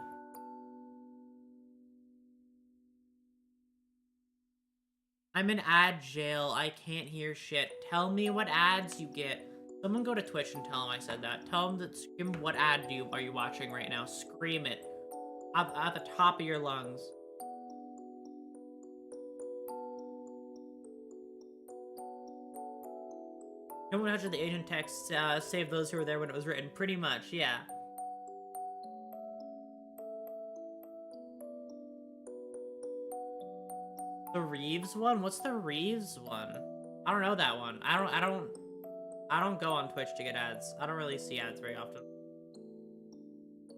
I'm in ad jail. I can't hear shit. Tell me what ads you get. Someone go to Twitch and tell them I said that. Tell them that. Scream what ad are you watching right now? Scream it at the top of your lungs. No one touched the agent text. Save those who were there when it was written. Pretty much, yeah. The Reeves one? What's the Reeves one? I don't know that one. I don't go on Twitch to get ads. I don't really see ads very often.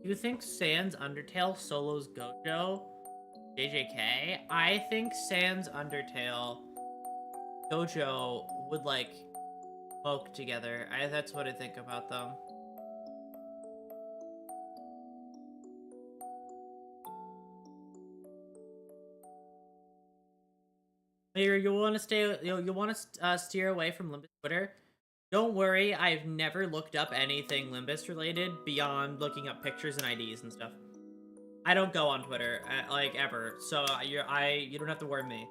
Do you think Sans Undertale solos Gojo? JJK? I think Sans Undertale Gojo would like smoke together. That's what I think about them. You'll want to stay. You'll want to steer away from Limbus Twitter. Don't worry, I've never looked up anything Limbus related beyond looking up pictures and IDs and stuff. I don't go on Twitter like ever, so you don't have to worry me.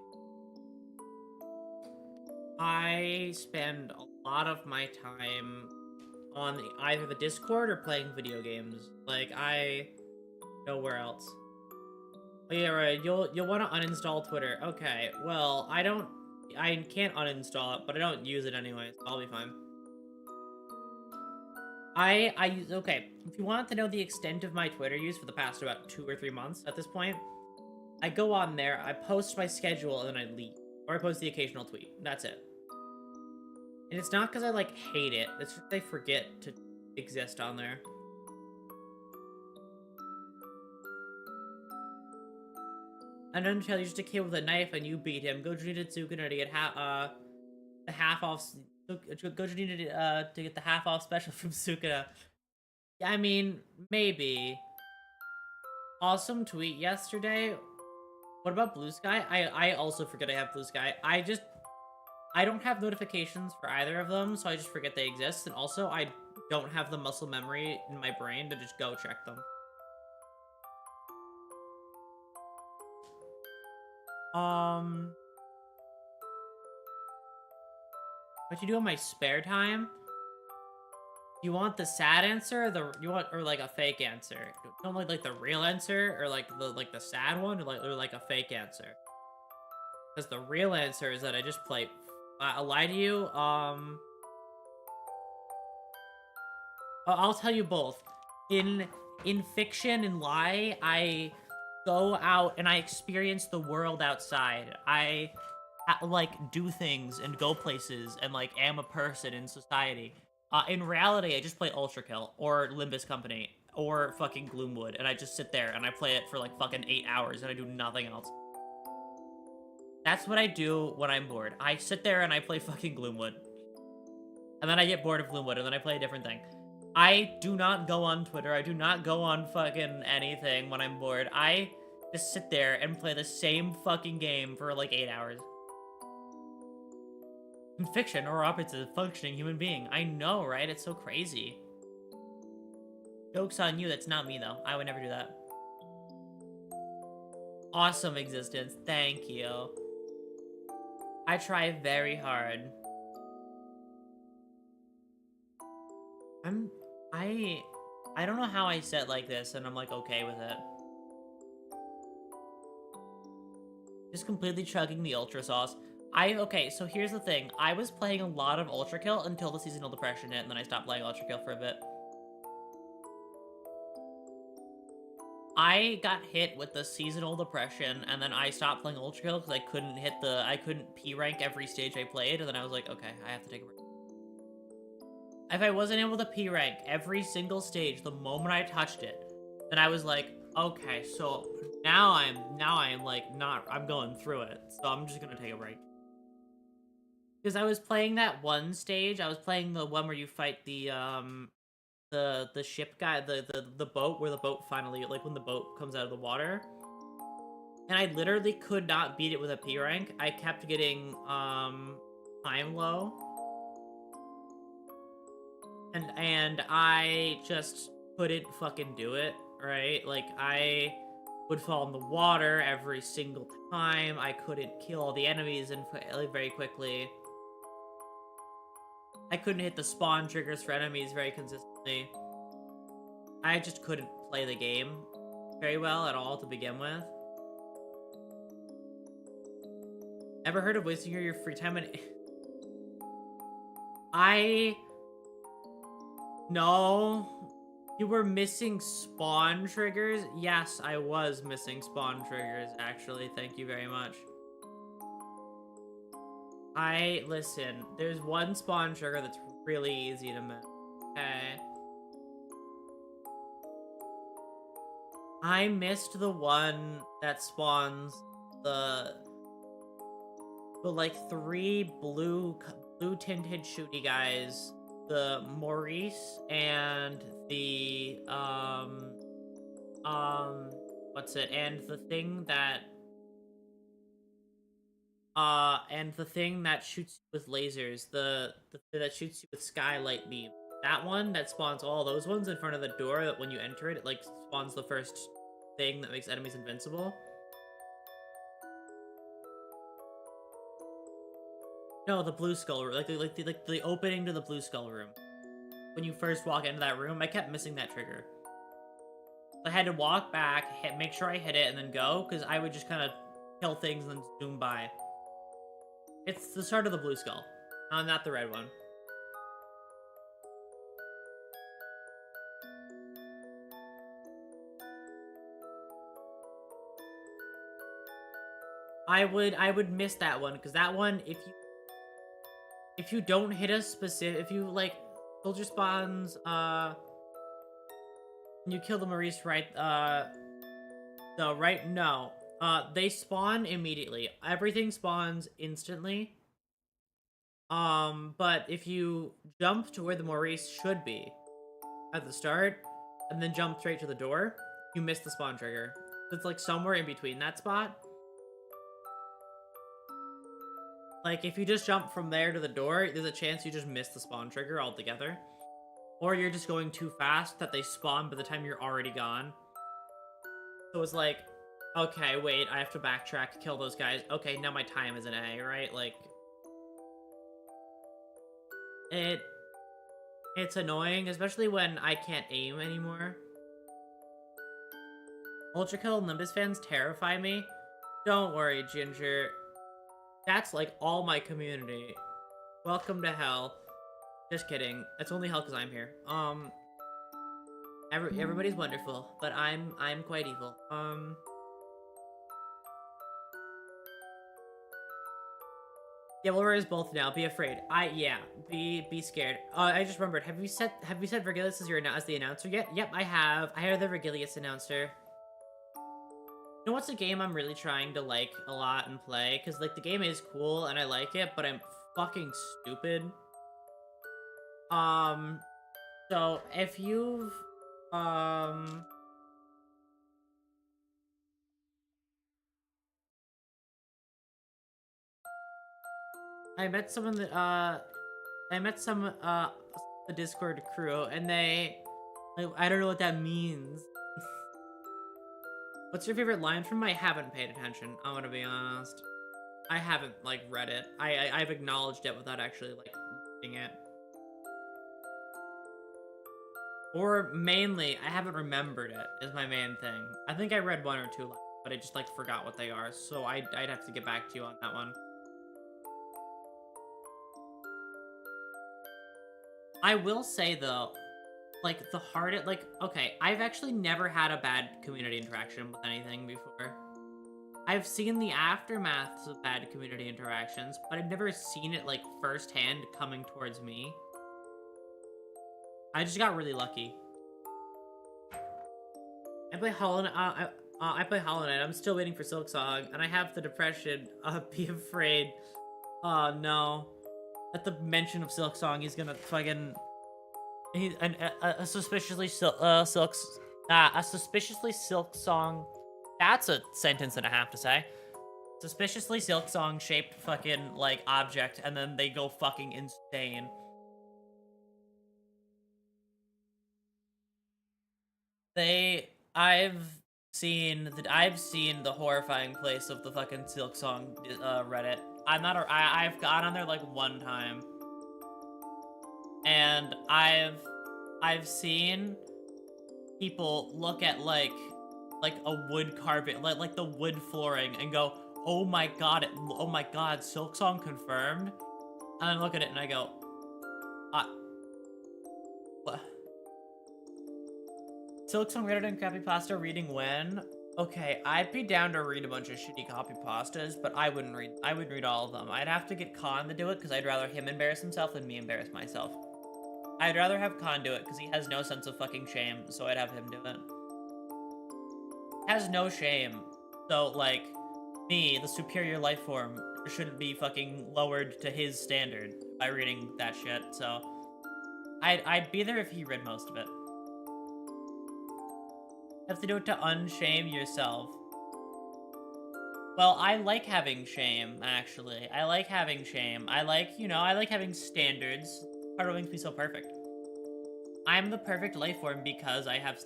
I spend a lot of my time on either the Discord or playing video games. Like nowhere else. Oh, yeah, right. You'll want to uninstall Twitter. Okay. Well, I can't uninstall it, but I don't use it anyway, so I'll be fine. I use okay. If you want to know the extent of my Twitter use for the past about 2 or 3 months at this point, I go on there, I post my schedule, and then I leave. Or I post the occasional tweet. That's it. And it's not because I, like, hate it. It's just I forget to exist on there. And Undertale, you're just a kid with a knife and you beat him. Gojo needed Sukuna to get the half off. Gojo needed to get the half off special from Sukuna. I mean, maybe. Awesome tweet yesterday. What about Blue Sky? I also forget I have Blue Sky. I don't have notifications for either of them, so I just forget they exist. And also, I don't have the muscle memory in my brain to just go check them. What you do in my spare time? You want the sad answer, or like a fake answer? You don't like the real answer, or like the sad one, or like a fake answer? Because the real answer is that I just play. I'll lie to you. I'll tell you both. In fiction and lie, I go out and I experience the world outside. I like do things and go places and like am a person in society. In reality, I just play Ultra Kill or Limbus Company or fucking Gloomwood, and I just sit there and I play it for like fucking 8 hours and I do nothing else. That's what I do when I'm bored. I sit there and I play fucking Gloomwood. And then I get bored of Gloomwood and then I play a different thing. I do not go on Twitter. I do not go on fucking anything when I'm bored. I just sit there and play the same fucking game for like 8 hours. In fiction, Aurora operates as a functioning human being. I know, right? It's so crazy. Joke's on you. That's not me, though. I would never do that. Awesome existence. Thank you. I try very hard. I don't know how I set like this, and I'm like okay with it. Just completely chugging the Ultra Sauce. Okay, so here's the thing. I was playing a lot of Ultra Kill until the seasonal depression hit, and then I stopped playing Ultra Kill for a bit. I got hit with the seasonal depression, and then I stopped playing Ultra Kill because I couldn't P rank every stage I played, and then I was like, okay, I have to take a break. If I wasn't able to P rank every single stage the moment I touched it, then I was like, okay, so now I'm like I'm going through it, so I'm just gonna take a break. Because I was playing that one stage, I was playing the one where you fight the ship guy, the boat, where the boat finally, like when the boat comes out of the water. And I literally could not beat it with a P rank. I kept getting time low. And I just couldn't fucking do it, right? Like I would fall in the water every single time. I couldn't kill all the enemies like, very quickly. I couldn't hit the spawn triggers for enemies very consistently. I just couldn't play the game very well at all to begin with. Ever heard of wasting your free time? No. You were missing spawn triggers? Yes, I was missing spawn triggers, actually. Thank you very much. Listen, there's one spawn trigger that's really easy to miss. Okay. I missed the one that spawns the like 3 blue tinted shooty guys, the Maurice and the what's it, and the thing that shoots you with lasers, the that shoots you with skylight beam. That one that spawns all those ones in front of the door, that when you enter it, it like spawns the first thing that makes enemies invincible. No, the blue skull room, like the opening to the blue skull room. When you first walk into that room, I kept missing that trigger. I had to walk back, make sure I hit it, and then go, because I would just kind of kill things and then zoom by. It's the start of the blue skull, not the red one. I would miss that one, because that one, if you don't hit a specific, if you like soldier spawns, you kill the Maurice right, no, they spawn immediately. Everything spawns instantly. But if you jump to where the Maurice should be at the start, and then jump straight to the door, you miss the spawn trigger. It's like somewhere in between that spot. Like, if you just jump from there to the door, there's a chance you just miss the spawn trigger altogether. Or you're just going too fast that they spawn by the time you're already gone. So it's like, okay, wait, I have to backtrack, kill those guys. Okay, now my time is an A, right? Like, it's annoying, especially when I can't aim anymore. Ultra Kill and Nimbus fans terrify me. Don't worry, Ginger. That's like all my community. Welcome to hell. Just kidding. It's only hell because I'm here. Everybody's wonderful, but I'm quite evil. Yeah, we'll raise both now. Be afraid. Yeah. Be scared. I just remembered. Have you set Vergilius as the announcer yet? Yep, I have. I have the Vergilius announcer. You know what's a game I'm really trying to like a lot and play? Because like the game is cool and I like it, but I'm fucking stupid. So if you've I met some of the the Discord crew and I don't know what that means. What's your favorite line from? I haven't paid attention. I'm gonna be honest. I haven't like read it. I've acknowledged it without actually like reading it. Or mainly, I haven't remembered it is my main thing. I think I read one or two lines, but I just like forgot what they are. So I'd have to get back to you on that one. I will say though, like the hardest, like, okay, I've actually never had a bad community interaction with anything before. I've seen the aftermaths of bad community interactions, but I've never seen it like firsthand coming towards me. I just got really lucky. I play Hollow Knight. I play Hollow Knight. I'm still waiting for Silksong, and I have the depression. Be afraid. Oh no. At the mention of Silksong, he's gonna fucking. A suspiciously Silksong. That's a sentence and a half to say. Suspiciously Silksong shaped fucking like object, and then they go fucking insane. I've seen the horrifying place of the fucking Silksong Reddit. I've gone on there like one time. And I've seen people look at like a wood carpet, like the wood flooring and go, "Oh my god, Silksong confirmed." And I look at it and I go, what? Silksong Reddit and Copypasta reading when? Okay, I'd be down to read a bunch of shitty copypastas, but I would read all of them. I'd have to get Khan to do it because I'd rather him embarrass himself than me embarrass myself. I'd rather have Khan do it because he has no sense of fucking shame, so I'd have him do it. Has no shame, so like me, the superior life form, shouldn't be fucking lowered to his standard by reading that shit. So I'd be there if he read most of it. Have to do it to unshame yourself. Well, I like having shame, actually. I like having shame. I like having standards. Part of what makes me so perfect. I'm the perfect life form because I have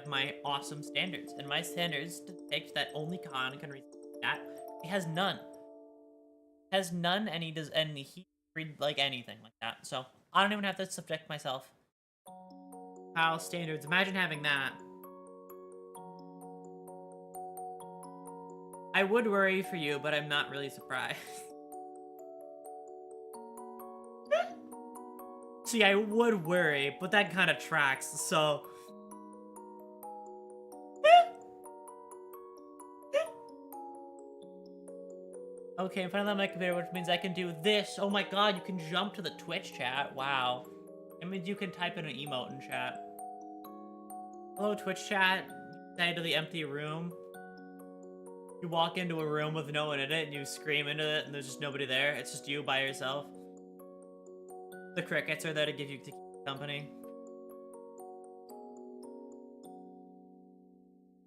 my awesome standards, and my standards depict that only Khan can read that. He has none. Has none, and he read like anything like that. So I don't even have to subject myself. How standards? Imagine having that. I would worry for you, but I'm not really surprised. See, I would worry, but that kind of tracks, so... Okay, I'm finally on my computer, which means I can do this. Oh my god, you can jump to the Twitch chat. Wow. It means you can type in an emote in chat. Hello, Twitch chat. Say to the empty room. You walk into a room with no one in it, and you scream into it, and there's just nobody there. It's just you by yourself. The crickets are there to give you company.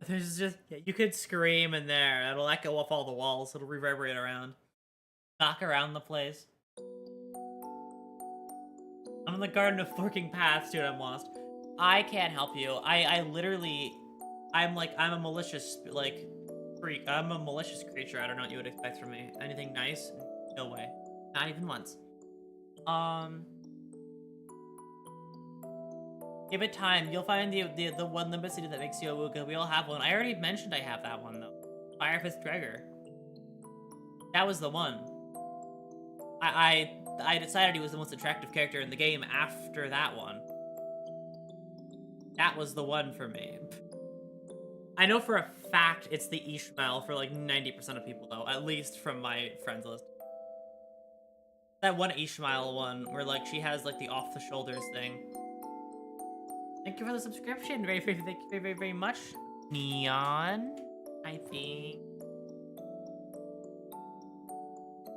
There's just, yeah, you could scream in there. It'll echo off all the walls. It'll reverberate around. Knock around the place. I'm in the Garden of Forking Paths, dude. I'm lost. I can't help you. I literally, I'm a malicious, like, freak. I'm a malicious creature. I don't know what you would expect from me. Anything nice? No way. Not even once. Give it time. You'll find the one limit city that makes you a Wooga. We all have one. I already mentioned I have that one, though. Firefist Gregor. That was the one. I decided he was the most attractive character in the game after that one. That was the one for me. I know for a fact it's the Ishmael for like 90% of people, though. At least from my friends list. That one Ishmael one where like she has like the off-the-shoulders thing. Thank you for the subscription. Thank you very much. Neon, I think.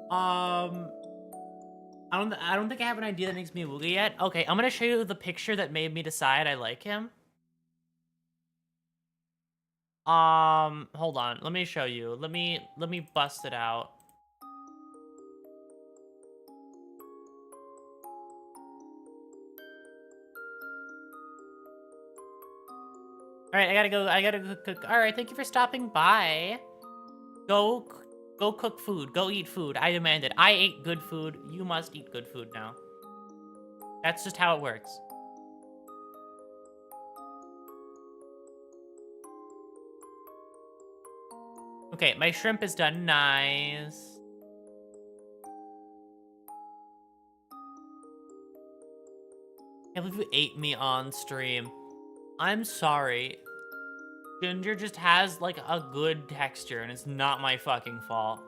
I don't think I have an idea that makes me a Wooga yet. Okay, I'm gonna show you the picture that made me decide I like him. Hold on. Let me show you. Let me bust it out. All right, I gotta go cook. All right, thank you for stopping by. Go cook food. Go eat food. I demand it. I ate good food. You must eat good food now. That's just how it works. Okay, my shrimp is done. Nice. I can't believe you ate me on stream. I'm sorry. Ginger just has, like, a good texture, and it's not my fucking fault.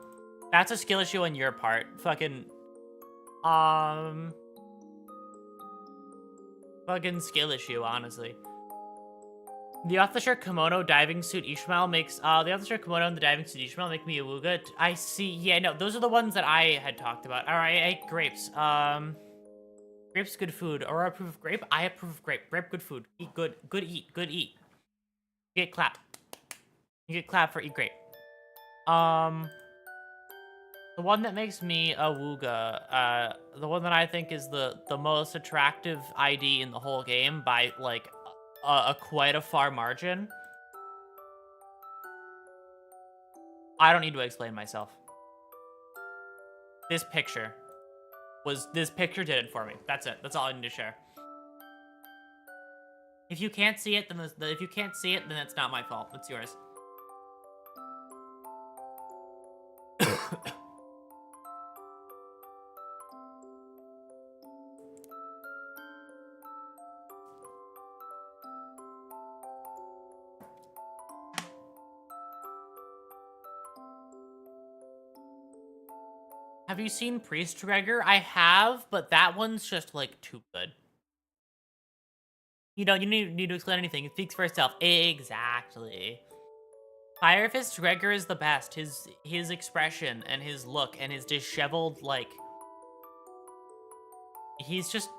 That's a skill issue on your part. Fucking skill issue, honestly. The off-the-shirt kimono diving suit Ishmael makes, the off-the-shirt kimono and the diving suit Ishmael make me a Wooga. I see. Yeah, no, those are the ones that I had talked about. All right, I ate grapes. Grape's good food. Aurora approve of grape. I approve of grape. Grape, good food. Eat good. Good eat. Good eat. You get clap. You get clap for eat grape. The one that makes me a Wooga, the one that I think is the most attractive ID in the whole game by, like, a quite a far margin. I don't need to explain myself. This picture did it for me. That's it. That's all I need to share. If you can't see it, then it's not my fault. It's yours. Have you seen Priest Gregor? I have, but that one's just, like, too good. You know, you need to explain anything. It speaks for itself. Exactly. Firefist Gregor is the best. His expression and his look and his disheveled, like... He's just...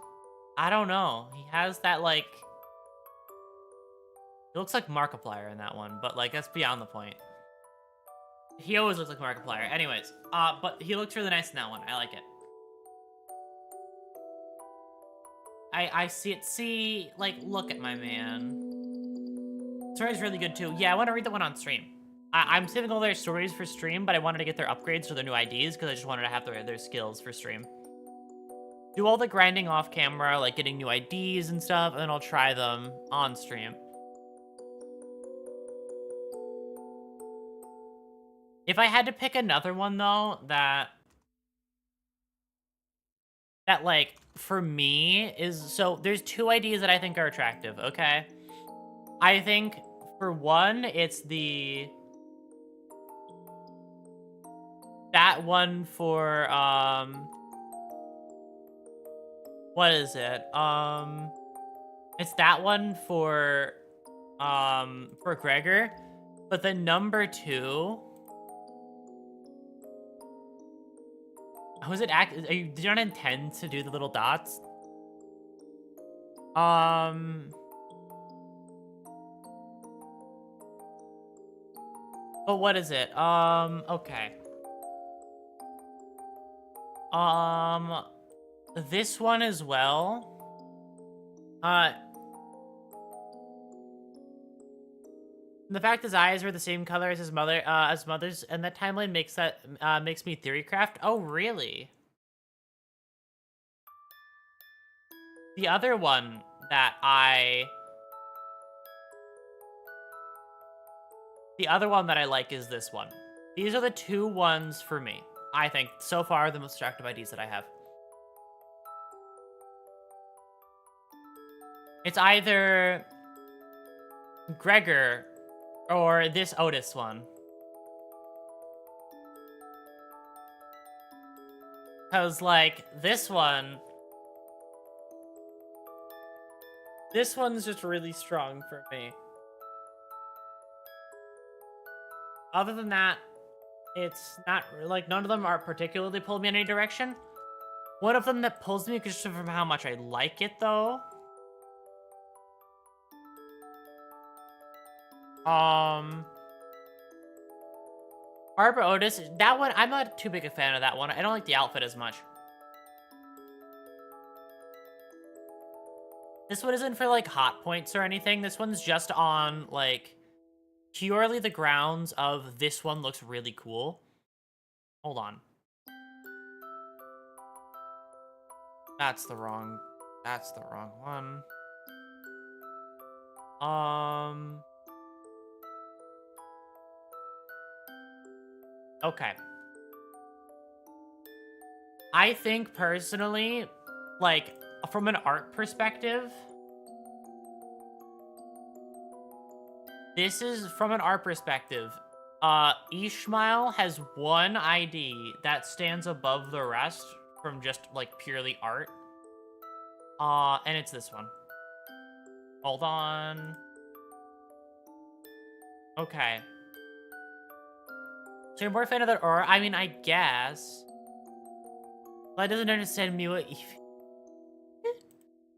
I don't know. He has that, like... He looks like Markiplier in that one, but, like, that's beyond the point. He always looks like Markiplier. Anyways, but he looks really nice in that one. I like it. I see it. See, like, look at my man. Story's really good, too. Yeah, I want to read the one on stream. I'm saving all their stories for stream, but I wanted to get their upgrades or their new IDs because I just wanted to have their skills for stream. Do all the grinding off camera, like getting new IDs and stuff, and then I'll try them on stream. If I had to pick another one, though, that like, for me, is... So, there's two ideas that I think are attractive, okay? I think, for one, it's that one for, what is it? It's that one for Gregor. But then number two... Was it did you not intend to do the little dots? But what is it? Okay. This one as well. Uh, the fact his eyes were the same color as his mother's, and that timeline makes me theorycraft. Oh, really? The other one that I like is this one. These are the two ones for me. I think so far the most attractive IDs that I have. It's either Gregor or this Otis one. Cause like this one's just really strong for me. Other than that, it's not like none of them are particularly pulled me in any direction. One of them that pulls me just from how much I like it though. Barbara Otis, that one, I'm not too big a fan of that one. I don't like the outfit as much. This one isn't for like hot points or anything. This one's just on like purely the grounds of this one looks really cool. Hold on. That's the wrong one. Okay. I think personally, like, from an art perspective, Ishmael has one ID that stands above the rest from just, like, purely art. And it's this one. Hold on. Okay. So you're more a fan of the Aurora? I mean, I guess. Blood doesn't understand Miwa.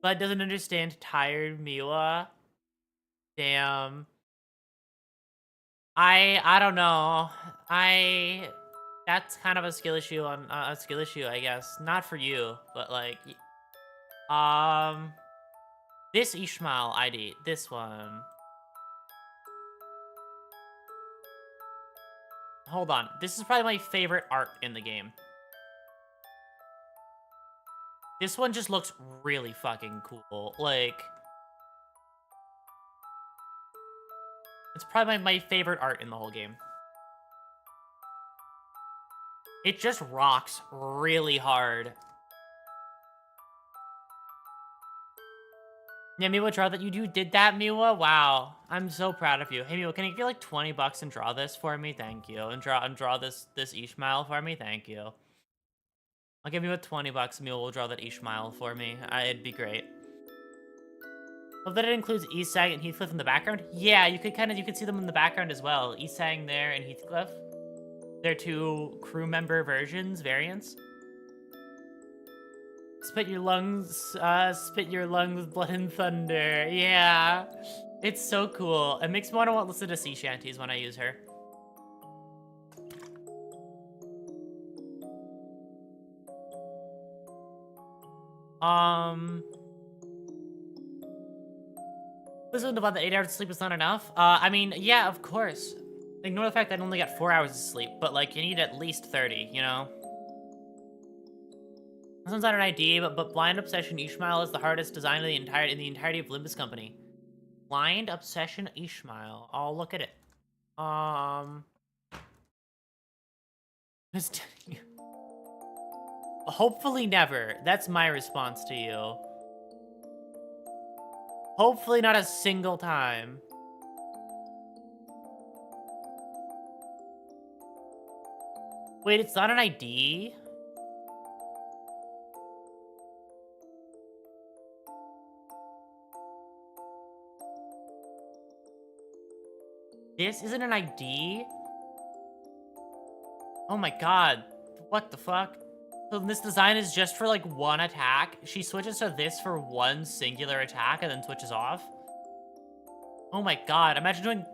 Blood doesn't understand tired Miwa. Damn. I don't know. That's kind of a skill issue I guess. Not for you, but like, this Ishmael ID, this one. Hold on. This is probably my favorite art in the game. This one just looks really fucking cool. Like, it's probably my favorite art in the whole game. It just rocks really hard. Yeah, Miwa, draw that. You did that, Miwa? Wow. I'm so proud of you. Hey, Miwa, can you get like 20 bucks and draw this for me? Thank you. And draw this Ishmael for me? Thank you. I'll give you 20 bucks. Miwa will draw that Ishmael for me. It'd be great. Love that it includes Isang and Heathcliff in the background. Yeah, you could see them in the background as well. Isang there and Heathcliff. They're two crew member variants. Spit your lungs with blood and thunder. Yeah, it's so cool. It makes me want to listen to sea shanties when I use her. Listen about the 8 hours of sleep is not enough. I mean, yeah, of course. Ignore the fact that I only got 4 hours of sleep, but like, you need at least 30, you know? This one's not an ID, but Blind Obsession Ishmael is the hardest design in the entirety of Limbus Company. Blind Obsession Ishmael. I'll look at it. Hopefully never. That's my response to you. Hopefully not a single time. Wait, it's not an ID? This isn't an ID? Oh my god. What the fuck? So this design is just for like one attack? She switches to this for one singular attack and then switches off? Oh my god. Imagine doing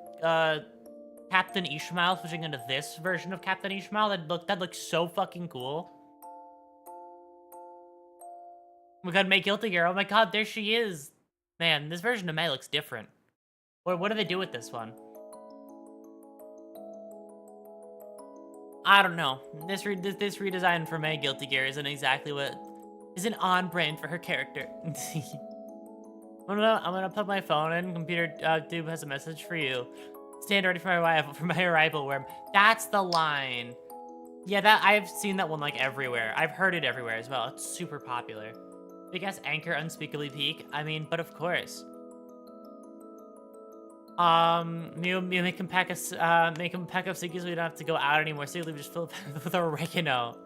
Captain Ishmael switching into this version of Captain Ishmael. That looks so fucking cool. We gotta make Guilty Gear. Oh my god, there she is. Man, this version of May looks different. What do they do with this one? I don't know. This redesign for May Guilty Gear isn't on brand for her character. I'm gonna put my phone in. Computer dude has a message for you. Stand ready for my arrival. Worm. That's the line. Yeah, that I've seen that one like everywhere. I've heard it everywhere as well. It's super popular. Big ass anchor, unspeakably peak. I mean, but of course. You make him pack up Siggy so we don't have to go out anymore. So you just fill it with oregano.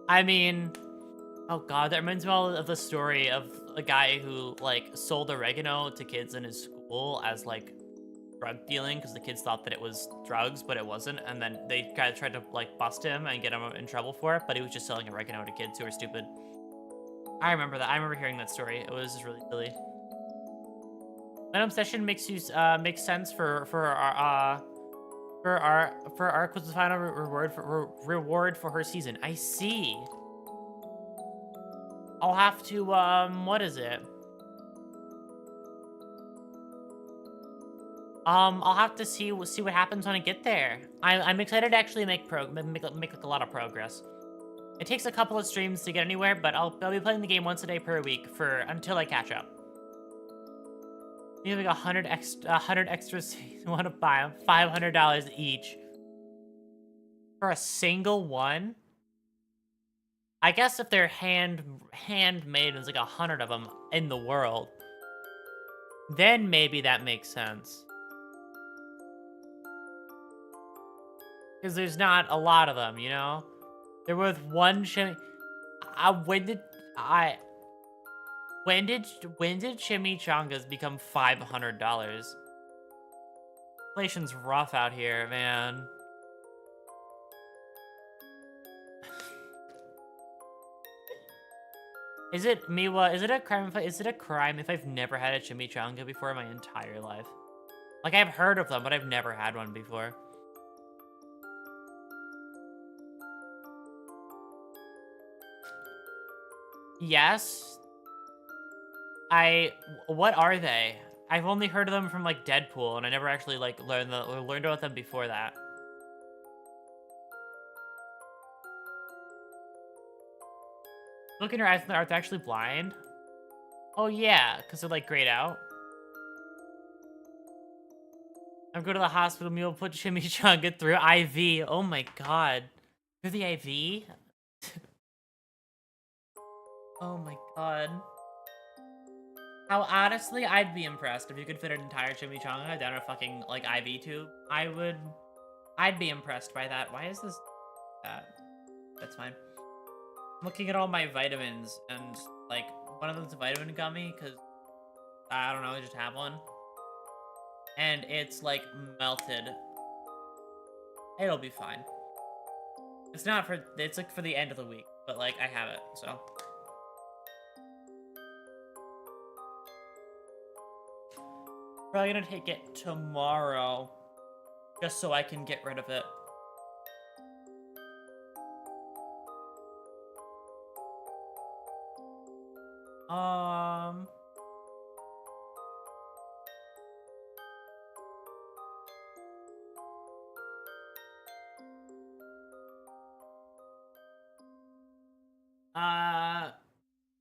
I mean, oh god, that reminds me all of the story of a guy who like sold oregano to kids in his school as like drug dealing because the kids thought that it was drugs, but it wasn't. And then they kind of tried to like bust him and get him in trouble for it, but he was just selling oregano to kids who were stupid. I remember that. I remember hearing that story. It was just really silly. An obsession makes sense for Arc was the final reward for her season. I see. I'll have to what is it? I'll have to see what happens when I get there. I'm excited to actually make like a lot of progress. It takes a couple of streams to get anywhere, but I'll be playing the game once a day per week until I catch up. You have like 100 extras you want to buy them, $500 each for a single one. I guess if they're handmade, there's like 100 of them in the world, then maybe that makes sense. Because there's not a lot of them, you know. They're worth one shimmy. When did chimichangas become $500? Inflation's rough out here, man. Is it Miwa? Is it a crime if I've never had a chimichanga before in my entire life? Like I've heard of them, but I've never had one before. Yes. What are they? I've only heard of them from like Deadpool, and I never actually like learned about them before that. Look in your eyes, are they actually blind? Oh yeah, because they're like grayed out. I'm going to the hospital. We'll put chimichanga through IV. Oh my god, through the IV. Oh my god. How honestly, I'd be impressed if you could fit an entire chimichanga down a fucking like IV tube. I'd be impressed by that. Why is this that's fine. I'm looking at all my vitamins and like one of them's a vitamin gummy because I don't know, I just have one. And it's like melted. It'll be fine. It's like for the end of the week, but like I have it, so. Probably gonna take it tomorrow, just so I can get rid of it.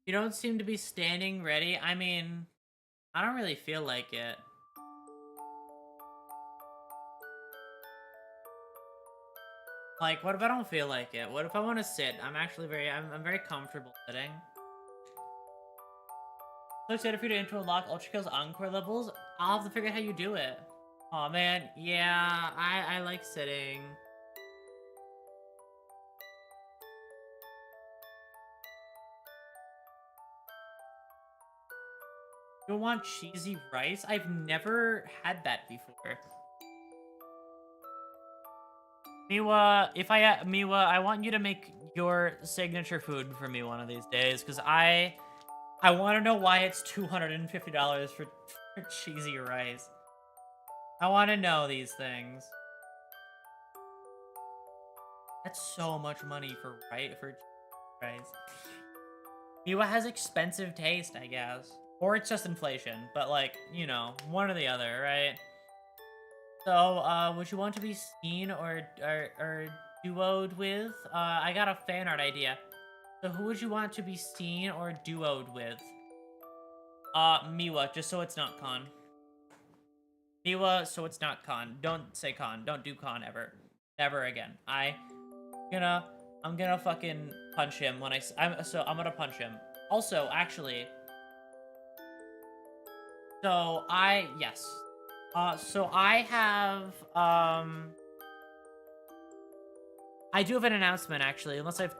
You don't seem to be standing ready. I mean, I don't really feel like it. Like, what if I don't feel like it? What if I want to sit? I'm very comfortable sitting. So excited for you to unlock Ultra Kills Encore levels. I'll have to figure out how you do it. Oh man, yeah, I like sitting. You want cheesy rice? I've never had that before. Miwa, I want you to make your signature food for me one of these days, because I want to know why it's $250 for cheesy rice. I want to know these things. That's so much money for rice. Miwa has expensive taste, I guess. Or it's just inflation, but like, you know, one or the other, right? So, would you want to be seen or duoed with? I got a fan art idea. So who would you want to be seen or duoed with? Miwa, just so it's not Con. Miwa, so it's not Con. Don't say Con. Don't do Con ever. Never again. I'm gonna fucking punch him when I'm gonna punch him. Also, actually, yes. So I have, I do have an announcement, actually, unless I've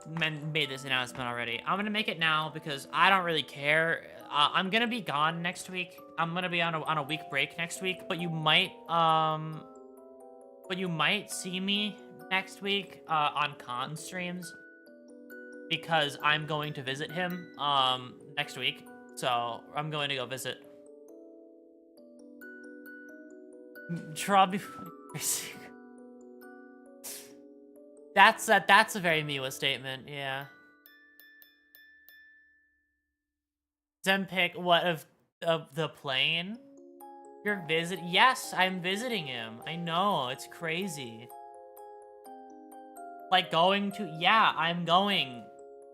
made this announcement already. I'm gonna make it now because I don't really care. I'm gonna be gone next week. I'm gonna be on a week break next week, but you might see me next week on con streams because I'm going to visit him next week. So I'm going to go visit. Trobby. That's a very Miwa statement, yeah. Zempic, what of the plane? You're yes, I'm visiting him. I know, it's crazy. Like going to I'm going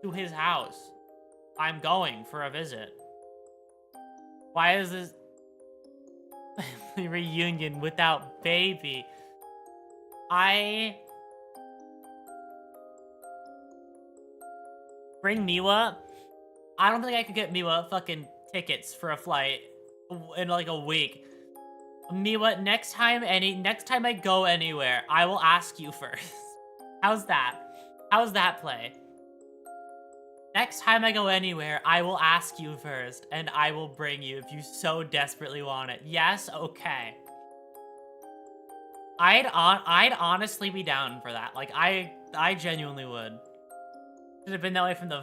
to his house. I'm going for a visit. Why is this reunion without baby? Bring Miwa? I don't think I could get Miwa fucking tickets for a flight in like a week. Miwa, next time I go anywhere, I will ask you first. How's that? How's that play? Next time I go anywhere, I will ask you first, and I will bring you if you so desperately want it. Yes? Okay. I'd honestly be down for that. Like, I genuinely would. Should have been that way from the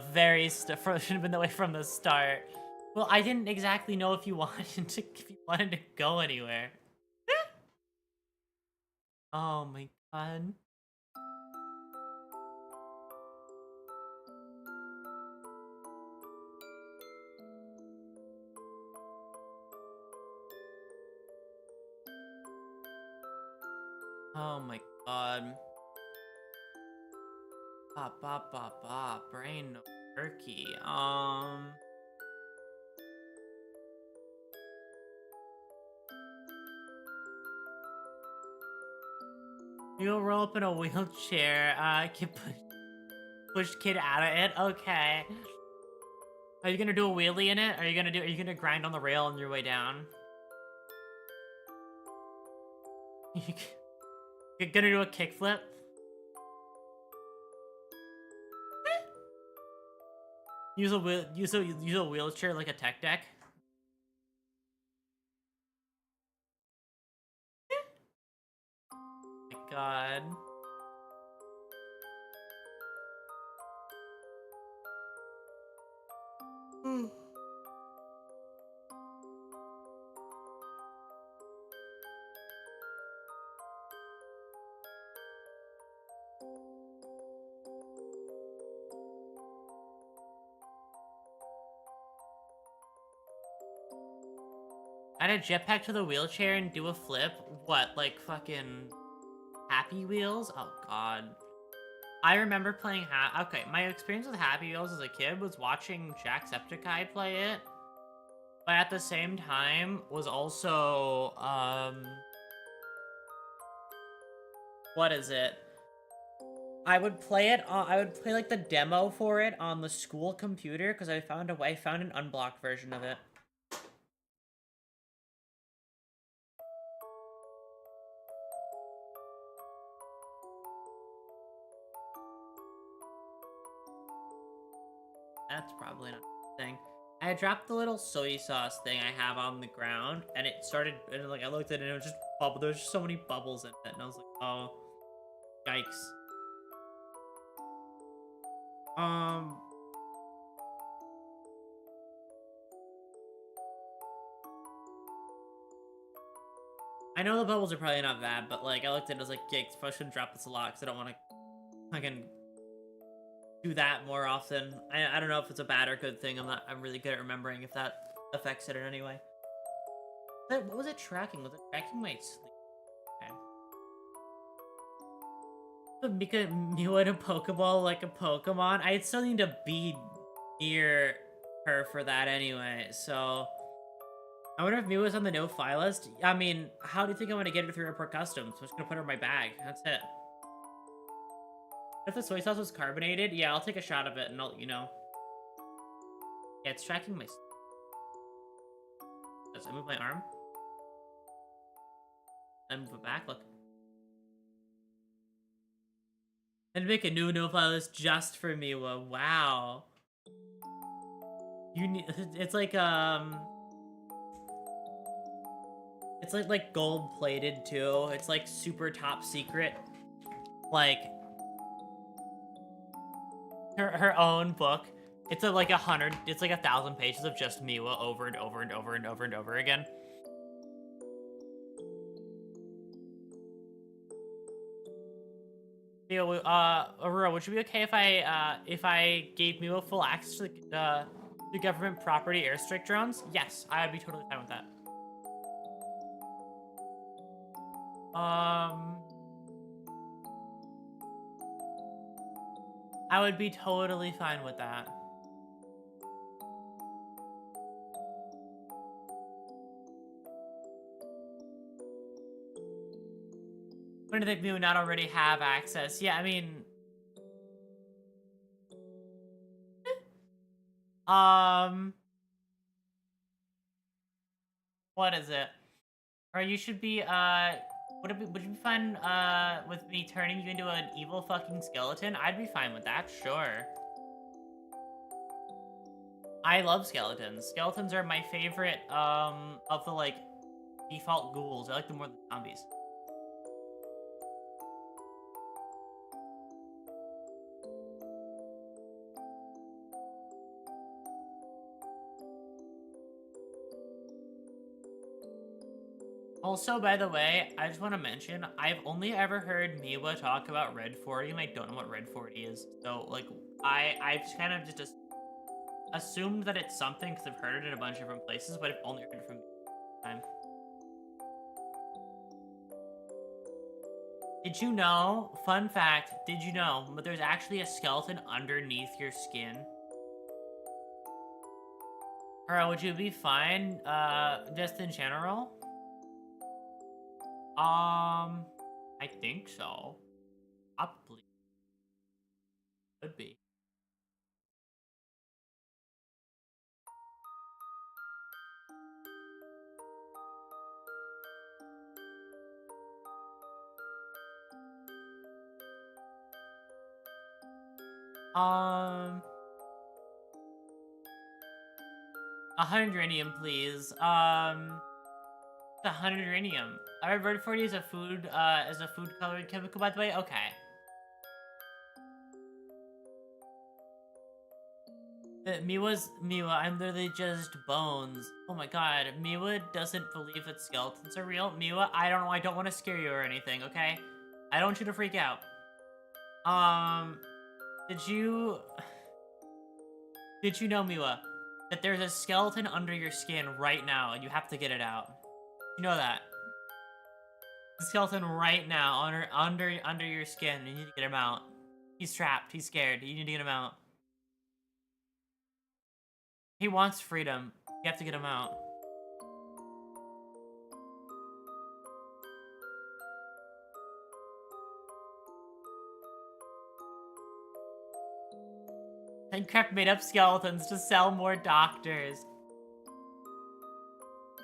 should have been that way from the start. Well, I didn't exactly know if you wanted to go anywhere. Oh my god. Oh my god. Brain no turkey. You'll roll up in a wheelchair. Can push kid out of it. Okay. Are you gonna do a wheelie in it? Are you gonna grind on the rail on your way down? You're gonna do a kickflip? Use a wheelchair like a tech deck. Oh my god. Add a jetpack to the wheelchair and do a flip? What, like fucking Happy Wheels? Oh god. I remember playing okay, my experience with Happy Wheels as a kid was watching Jacksepticeye play it. But at the same time was also what is it? I would play like the demo for it on the school computer because I found an unblocked version of it. That's probably not a thing. I dropped the little soy sauce thing I have on the ground, and it started, and like I looked at it, and it was just bubble. There's just so many bubbles in it, and I was like, oh, yikes. I know the bubbles are probably not bad, but like I looked at it, I was like, yikes, I shouldn't drop this a lot because I don't want to I can do that more often. I don't know if it's a bad or good thing. I'm really good at remembering if that affects it in any way. But what was it tracking? Was it tracking my sleep? Okay. Mika Miwa in a Pokeball like a Pokemon. I still need to be near her for that anyway, so I wonder if Miwa's on the no-fly list. I mean, how do you think I'm gonna get her through airport customs? I'm just gonna put her in my bag. That's it. If the soy sauce was carbonated, yeah, I'll take a shot of it and I'll, you know. Yeah, it's tracking my... Does I move my arm? I move it back, look. And make a new no-fly list just for Miwa. Wow. You need... It's like, It's like gold-plated, too. It's like super top secret. Like... Her own book. It's like 100, it's like 1,000 pages of just Miwa over and over and over and over and over again. Aurora, would you be okay if I gave Miwa full access to the government property airstrike drones? Yes, I would be totally fine with that. I would be totally fine with that. When did Miwa not already have access? Yeah, I mean... What is it? Or you should be, would you be fine, with me turning you into an evil fucking skeleton? I'd be fine with that, sure. I love skeletons. Skeletons are my favorite, of the, like, default ghouls. I like them more than zombies. Also, by the way, I just want to mention, I've only ever heard Miwa talk about Red 40, and I don't know what Red 40 is. So, like, I've kind of just assumed that it's something because I've heard it in a bunch of different places, but I've only heard it from time. Did you know, fun fact, did you know, but there's actually a skeleton underneath your skin? Or would you be fine, just in general? I think so. Probably. Could be. A 100 uranium, please. 100 uranium. Red 40 is a food colored chemical, by the way? Okay. Miwa, I'm literally just bones. Oh my god, Miwa doesn't believe that skeletons are real. Miwa, I don't know, I don't want to scare you or anything, okay? I don't want you to freak out. Did you know, Miwa, that there's a skeleton under your skin right now and you have to get it out? You know that. The skeleton right now under your skin. You need to get him out. He's trapped. He's scared. You need to get him out. He wants freedom. You have to get him out. Minecraft made up skeletons to sell more doctors.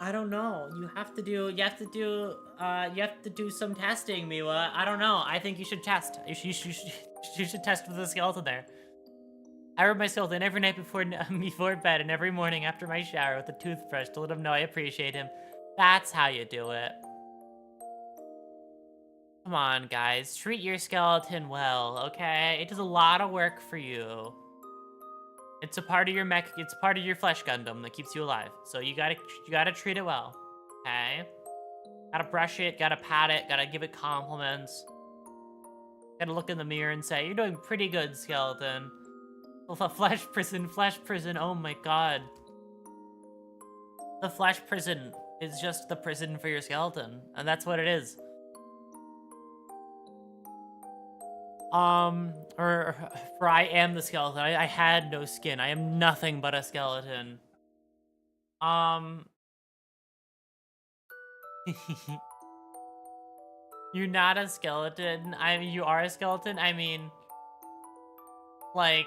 I don't know. You have to do some testing, Miwa. I don't know. I think you should test. You should test with the skeleton there. I rub my skeleton every night before bed and every morning after my shower with a toothbrush to let him know I appreciate him. That's how you do it. Come on, guys. Treat your skeleton well, okay? It does a lot of work for you. It's a part of your mech. It's part of your flesh Gundam that keeps you alive. So you gotta treat it well, okay? Gotta brush it. Gotta pat it. Gotta give it compliments. Gotta look in the mirror and say, you're doing pretty good, skeleton. Flesh prison, oh my god. The flesh prison is just the prison for your skeleton, and that's what it is. For I am the skeleton. I had no skin. I am nothing but a skeleton. You're not a skeleton. I mean, you are a skeleton. I mean, like,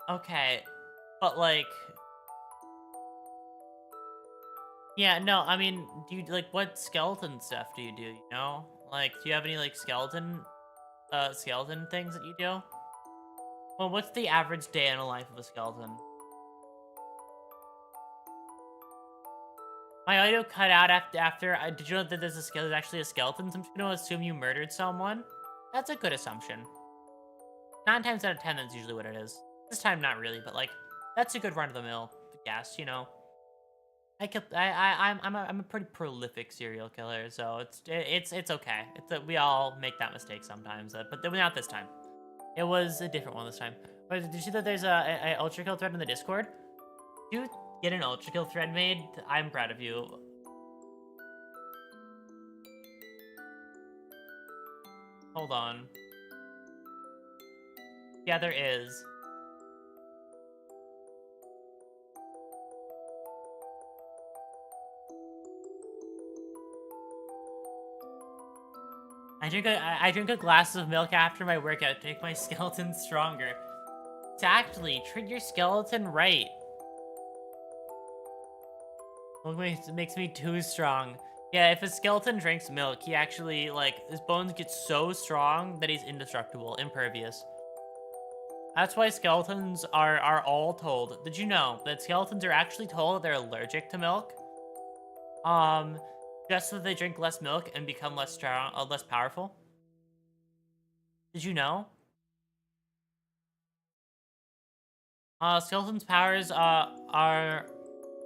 okay, but like, yeah, no, I mean, do you, like, what skeleton stuff do you do, you know? Like, do you have any, like, skeleton things that you do? Well, what's the average day in the life of a skeleton? My audio cut out after did you know that there's actually a skeleton? So I'm just gonna assume you murdered someone. That's a good assumption. 9 times out of 10, that's usually what it is. This time, not really, but like, that's a good run-of-the-mill guess, you know? I'm a pretty prolific serial killer, so it's okay. We all make that mistake sometimes, but not this time. It was a different one this time. But did you see that there's a ultra kill thread in the Discord? Did you get an ultra kill thread made? I'm proud of you. Hold on. Yeah, there is. I drink a glass of milk after my workout to make my skeleton stronger. Exactly. Treat your skeleton right. It makes me too strong. Yeah, if a skeleton drinks milk, he actually, like, his bones get so strong that he's indestructible, impervious. That's why skeletons are all told. Did you know that skeletons are actually told they're allergic to milk? Just so they drink less milk and become less strong, less powerful. Did you know? Skeleton's powers are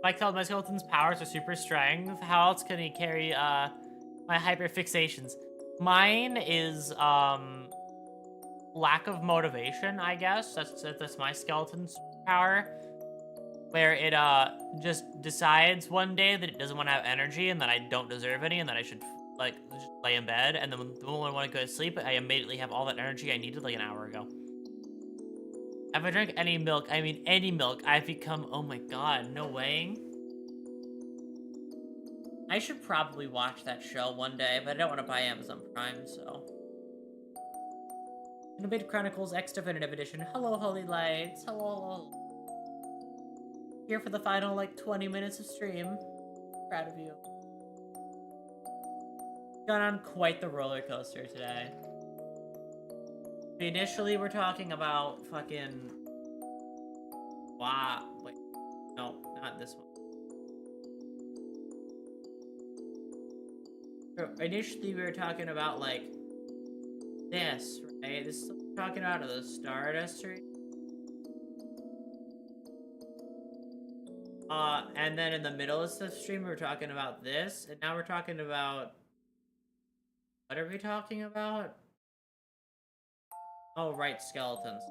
like my skeleton's powers are super strength. How else can he carry my hyperfixations? Mine is lack of motivation, I guess. That's my skeleton's power. Where it just decides one day that it doesn't want to have energy and that I don't deserve any and that I should like just lay in bed, and then when I want to go to sleep, I immediately have all that energy I needed like an hour ago. If I drink any milk, I mean any milk, I've become, oh my god, no weighing. I should probably watch that show one day, but I don't want to buy Amazon Prime, so. Innovative Chronicles X Definitive Edition. Hello, Holy Lights. Hello. Here for the final, like, 20 minutes of stream. Proud of you. Gone on quite the roller coaster today. Initially, we're talking about fucking... Wow. Wait. No, not this one. Initially, we were talking about, like, this, right? This is what we're talking about at the Stardust stream. And then in the middle of the stream, we were talking about this, and now we're talking about... What are we talking about? Oh, right, skeletons.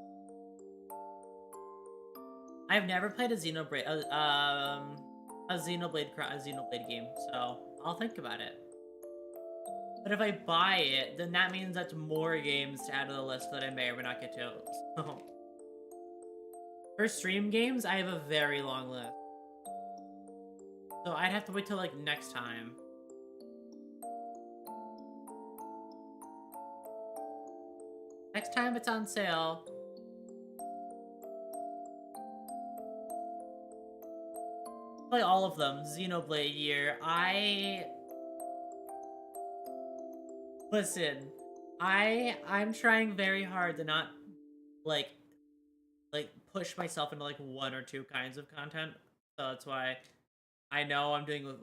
I've never played a Xenoblade game, so I'll think about it. But if I buy it, then that means that's more games to add to the list that I may or may not get to. So. For stream games, I have a very long list. So I'd have to wait till, like, next time. Next time it's on sale. Play all of them. Xenoblade year. Listen, I'm trying very hard to not, like push myself into, like, 1 or 2 kinds of content. So that's why I know I'm doing with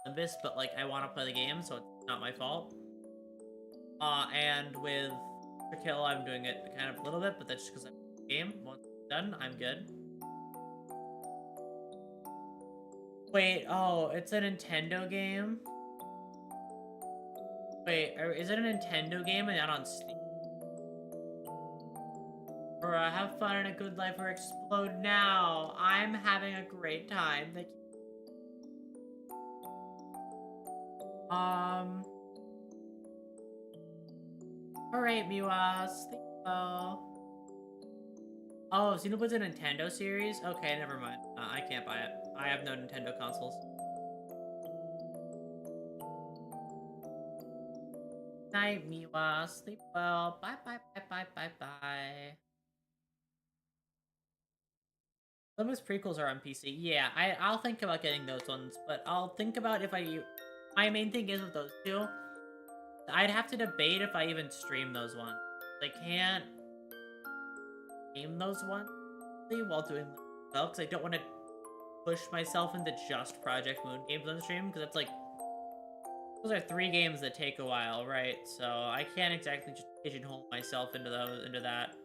Olympus, but, like, I want to play the game, so it's not my fault. And with Kill, I'm doing it kind of a little bit, but that's just because I'm in the game. Once it's done, I'm good. Wait, oh, it's a Nintendo game? Wait, is it a Nintendo game and not on Steam? Or have fun and a good life or explode now. I'm having a great time. Thank you. Alright, Miwa. Sleep well. Oh, Xenoblade a Nintendo series? Okay, never mind. I can't buy it. I have no Nintendo consoles. Night, Miwa. Sleep well. Bye, bye, bye, bye, bye, bye. Limits prequels are on PC. Yeah, I'll think about getting those ones, but I'll think about if I... My main thing is with those two, I'd have to debate if I even stream those ones. I can't stream those ones while doing well, because I don't want to push myself into just Project Moon games on the stream, because it's like... Those are 3 games that take a while, right? So I can't exactly just pigeonhole myself into that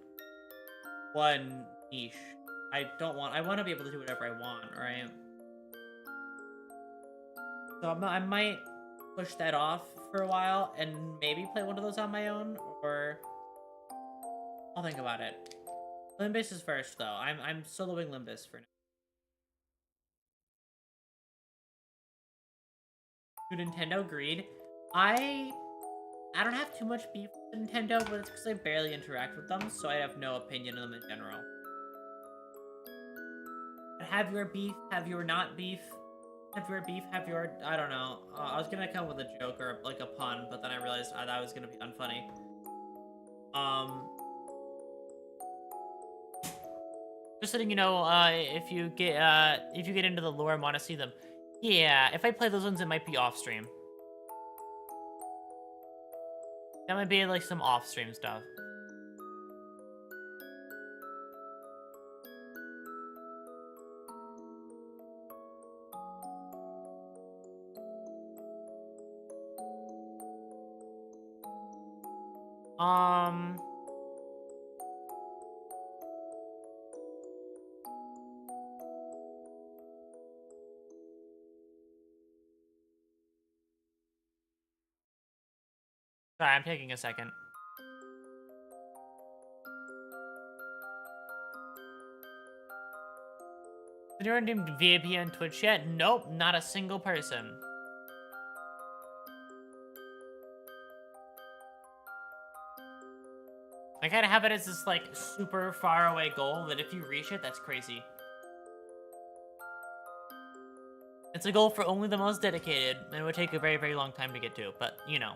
one niche. I want to be able to do whatever I want, right? So I might push that off for a while and maybe play one of those on my own, or I'll think about it. Limbus is first, though. I'm soloing Limbus for now. To Nintendo greed. I don't have too much beef with Nintendo, but it's because I barely interact with them, so I have no opinion on them in general. Have your beef, have your not beef, have your beef, have your... I don't know. I was gonna come with a joke or like a pun, but then I realized that was gonna be unfunny. Just letting you know, if you get into the lore and want to see them. Yeah, if I play those ones, it might be off stream. That might be like some off stream stuff. Sorry, I'm taking a second. Anyone named VIP on Twitch yet? Nope, not a single person. I kind of have it as this like super far away goal that if you reach it, that's crazy. It's a goal for only the most dedicated, and it would take a very, very long time to get to, but you know.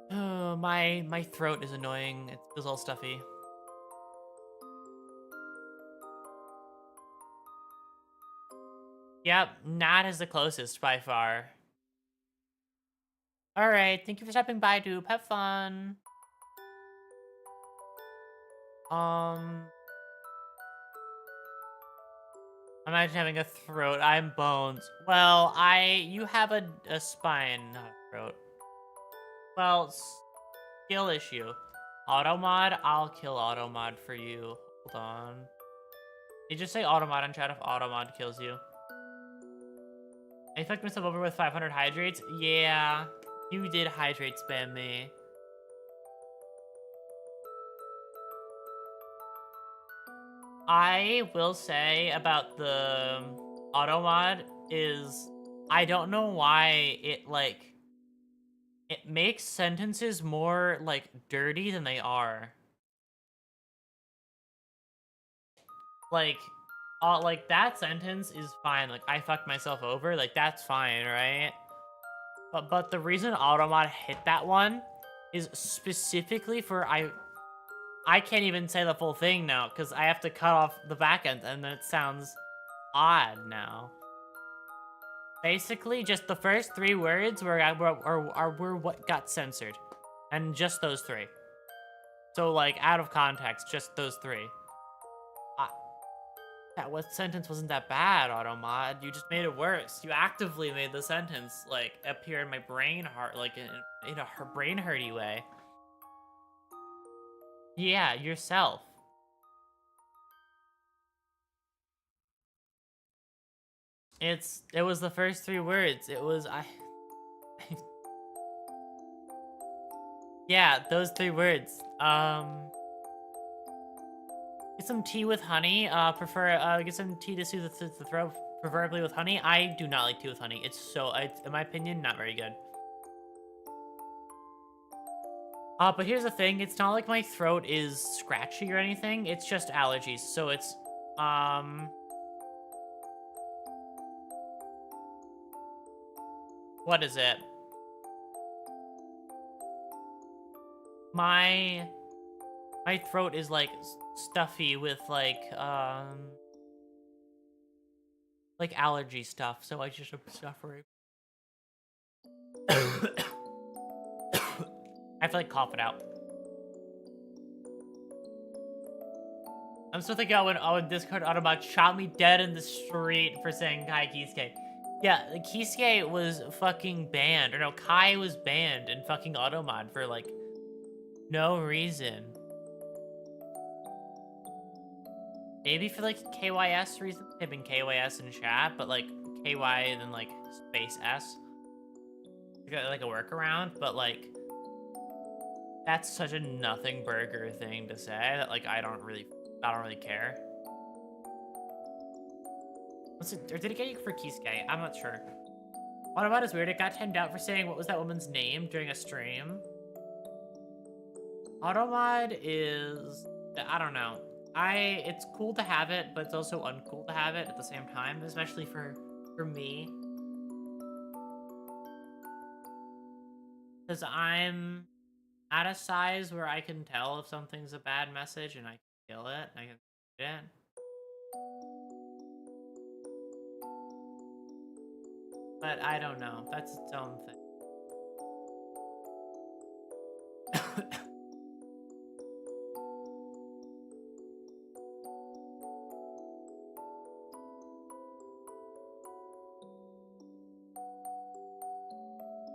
Oh, my throat is annoying. It feels all stuffy. Yep, Nat is the closest by far. Alright, thank you for stopping by, dude. Have fun. Imagine having a throat. I'm bones. Well, you have a spine, not a throat. Well, skill issue. Automod? I'll kill Automod for you. Hold on. Did you just say Automod in chat if Automod kills you? I fucked myself over with 500 hydrates? Yeah, you did hydrate spam me. I will say about the Automod is I don't know why it makes sentences more like dirty than they are. Like that sentence is fine. Like I fucked myself over. Like that's fine, right? But the reason Automod hit that one is specifically for I can't even say the full thing now because I have to cut off the back end and then it sounds odd now. Basically, just the first 3 words were what got censored, and just those 3. So like out of context, just those 3. That sentence wasn't that bad, Automod. You just made it worse. You actively made the sentence like appear in my brain heart, like in a brain hurty way. Yeah, yourself. It was the first 3 words. It was yeah, those 3 words. Get some tea with honey. Get some tea to soothe the throat, preferably with honey. I do not like tea with honey. It's in my opinion, not very good. But here's the thing. It's not like my throat is scratchy or anything. It's just allergies. So it's, um, what is it? My my throat is like stuffy with like allergy stuff. So I just am suffering. I have to like cough it out. I'm still thinking, when Discord Autobot shot me dead in the street for saying hi Kisuke. Yeah, Kisuke was fucking banned. Or no, Kai was banned in fucking Automod for like no reason. Maybe for like KYS reasons, typing KYS in chat, but like KY and then like space S. Like a workaround, but like that's such a nothing burger thing to say that like I don't really care. Or did it get you for Kisuke? I'm not sure. What about is weird? It got timed out for saying what was that woman's name during a stream. Automod is, I don't know. It's cool to have it, but it's also uncool to have it at the same time, especially for me. Because I'm at a size where I can tell if something's a bad message and I can kill it. I can read it. But I don't know. That's its own thing.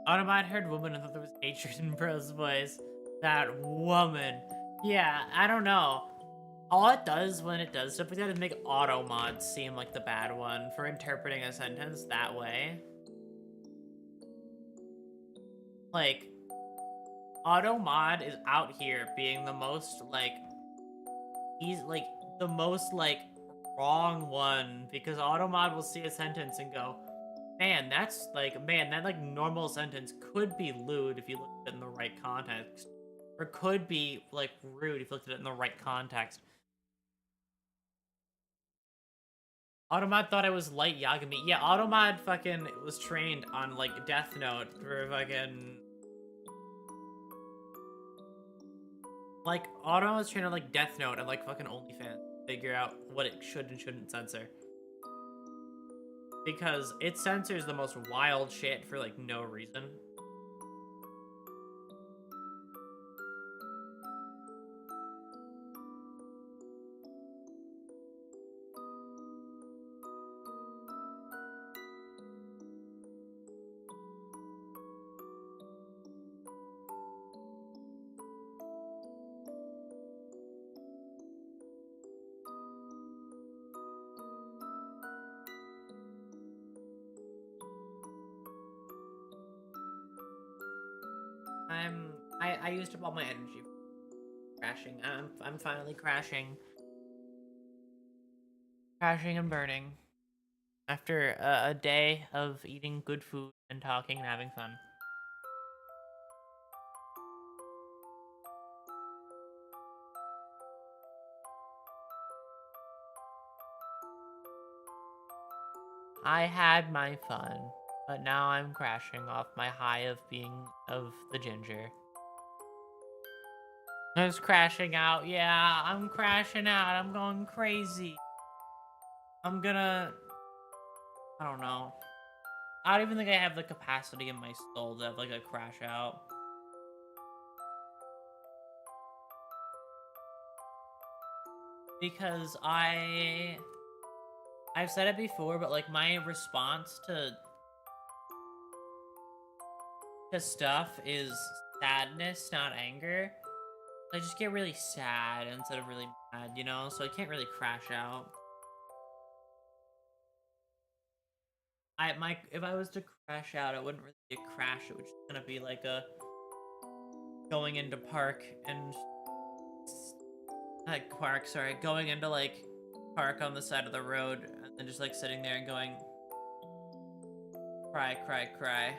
Automod heard woman and thought there was hatred in Bro's voice. That woman. Yeah, I don't know. All it does when it does stuff like that is make Automod seem like the bad one for interpreting a sentence that way. Like, Automod is out here being the most, like, he's, like, the most, like, wrong one, because Automod will see a sentence and go, man, that, like, normal sentence could be lewd if you looked at it in the right context. Or could be, like, rude if you looked at it in the right context. Automod thought I was light Yagami. Yeah, Automod fucking was trained on, like, Death Note for fucking... Like, Automod was trained on, like, Death Note and, like, fucking OnlyFans to figure out what it should and shouldn't censor. Because it censors the most wild shit for, like, no reason. I used up all my energy crashing. I'm finally crashing. Crashing and burning. After a day of eating good food and talking and having fun. I had my fun, but now I'm crashing off my high of the ginger. I was crashing out. Yeah, I'm crashing out. I'm going crazy. I don't know. I don't even think I have the capacity in my soul to have like a crash out. Because I've said it before, but like my response to stuff is sadness, not anger. I just get really sad instead of really mad, you know? So I can't really crash out. if I was to crash out, it wouldn't really be a crash. It would just kind of be like a going into park and like park. Sorry, going into like park on the side of the road and then just like sitting there and going cry, cry, cry.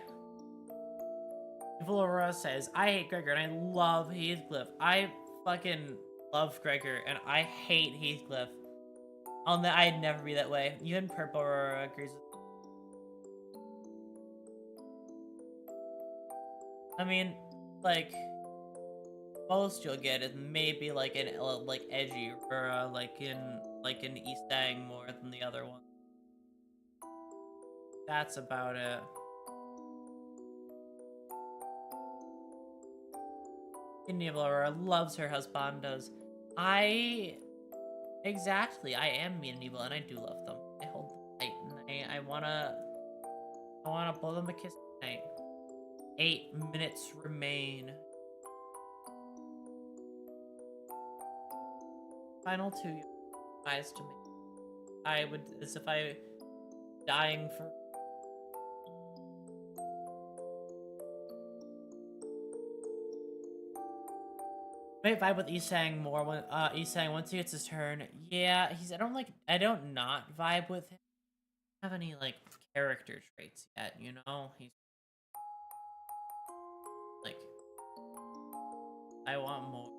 Evil Aurora says, I hate Gregor and I love Heathcliff. I fucking love Gregor and I hate Heathcliff. I'd never be that way. Even Purple Aurora agrees with me. I mean, like, most you'll get is maybe like an like edgy Aurora, like in Eastang more than the other one. That's about it. Evil Aurora loves her husbandos. Exactly, I am mean and evil and I do love them. I hold them tight and I wanna blow them a kiss tonight. 8 minutes remain. Final 2 eyes to me. I would, as if I dying for. Might vibe with Isang more when Isang once he gets his turn. Yeah, I don't not vibe with him. I don't have any like character traits yet, you know? He's like I want more.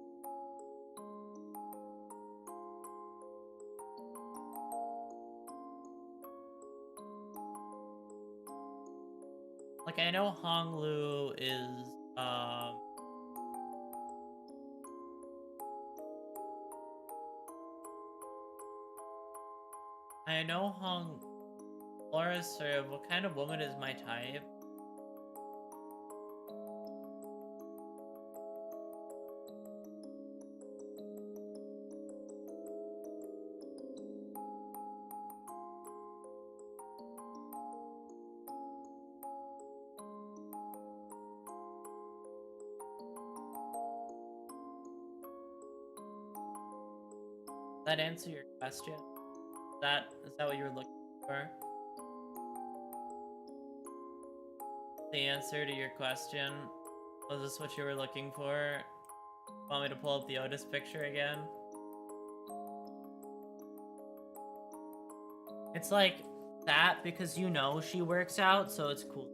Like I know Honglu is I know Laura's sort of what kind of woman is my type? Does that answer your question? Is that what you were looking for? The answer to your question? Was this what you were looking for? Want me to pull up the Otis picture again? It's like that because you know she works out, so it's cool.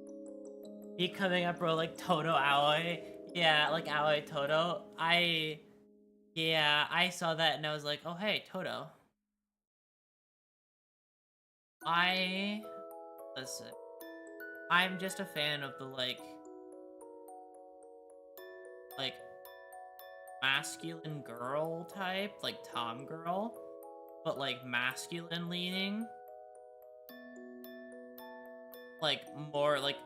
Me coming up, bro, like Toto Aoi. Yeah, like Aoi Toto. Yeah, I saw that and I was like, oh hey, Toto. Listen, I'm just a fan of the like masculine girl type, like Tom girl, but like masculine leaning. Like more like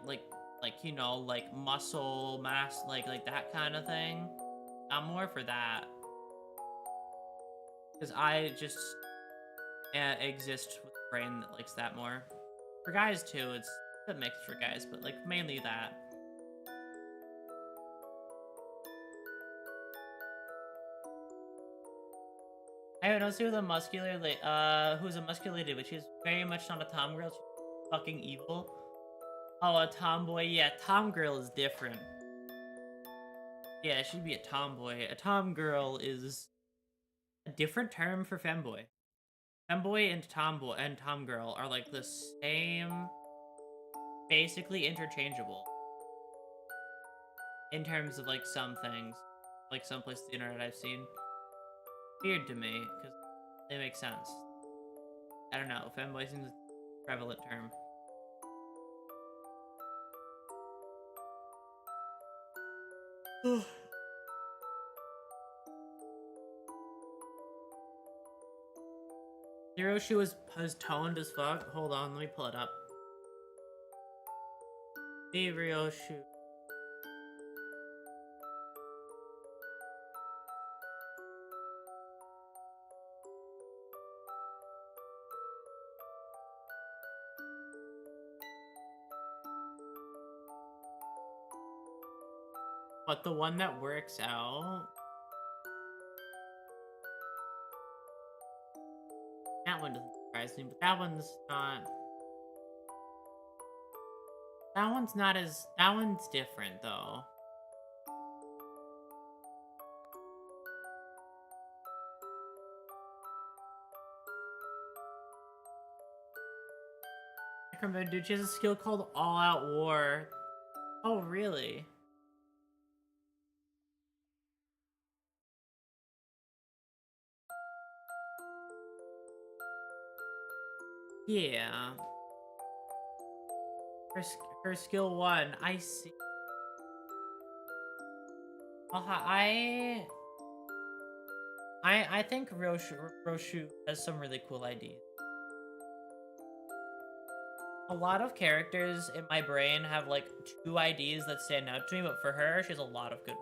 you know, like muscle mass like that kind of thing. I'm more for that. Cause I just exist with a brain that likes that more. For guys too, it's a mix for guys, but like mainly that. I don't know, see with a muscular, who's a muscular lady, but she's very much not a tom girl. She's fucking evil. Oh, a tomboy? Yeah, tom girl is different. Yeah, she'd be a tomboy. A tom girl is a different term for femboy. Femboy and tomboy and tom girl are like the same, basically interchangeable in terms of like some things, like some places on the internet I've seen. Weird to me because they make sense. I don't know. Femboy seems a prevalent term. Hiroshi was toned as fuck. Hold on, let me pull it up. Hiroshi. But the one that works out. That one doesn't surprise me, but that one's not. That one's not as. That one's different though. I can remember, dude, she has a skill called All Out War. Oh, really? Yeah. Her skill 1. I see. I think Roshu has some really cool ideas. A lot of characters in my brain have like 2 IDs that stand out to me, but for her, she has a lot of good.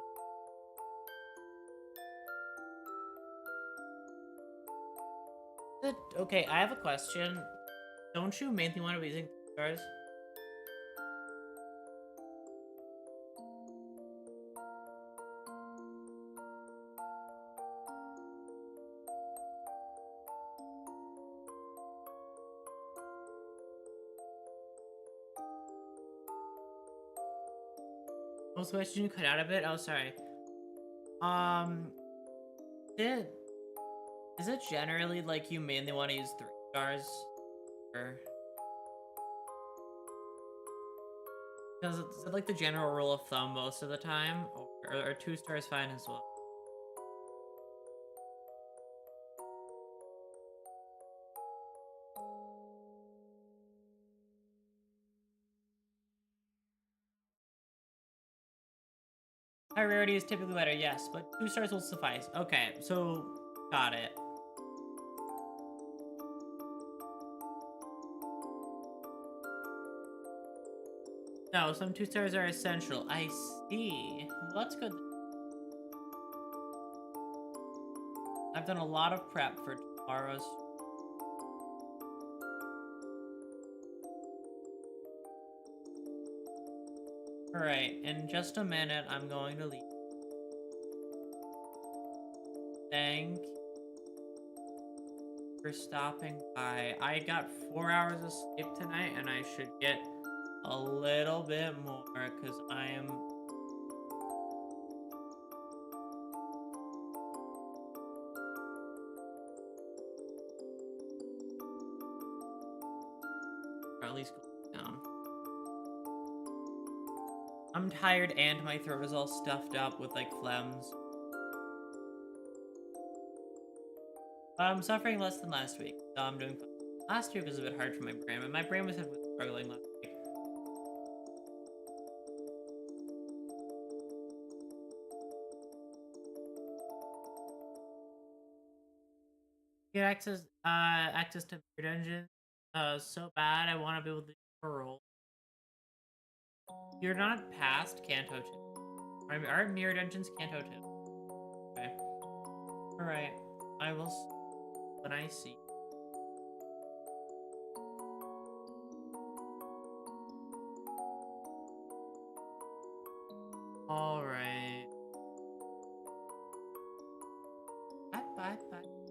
Okay, I have a question. Don't you mainly want to be using stars? Oh, so did you cut out a bit? Oh, sorry. Um, did Is it generally like you mainly want to use 3 stars? Or is it like the general rule of thumb most of the time? Or are 2 stars fine as well? High rarity is typically better, yes, but 2 stars will suffice. Okay, so got it. No, some 2 stars are essential. I see. Well, that's good. I've done a lot of prep for tomorrow's. Alright, in just a minute, I'm going to leave. Thank you for stopping by. I got 4 hours of sleep tonight, and I should get a little bit more, because I am... Or at least go down. I'm tired, and my throat is all stuffed up with, like, phlegms. I'm suffering less than last week, so I'm doing fine. Last week was a bit hard for my brain, but my brain was struggling last week. Get access to your dungeon. So bad. I want to be able to do parole. You're not past Kanto 2. Our mirror dungeon's Kanto 2. Okay. Alright. I will when I see. Alright. Bye bye bye.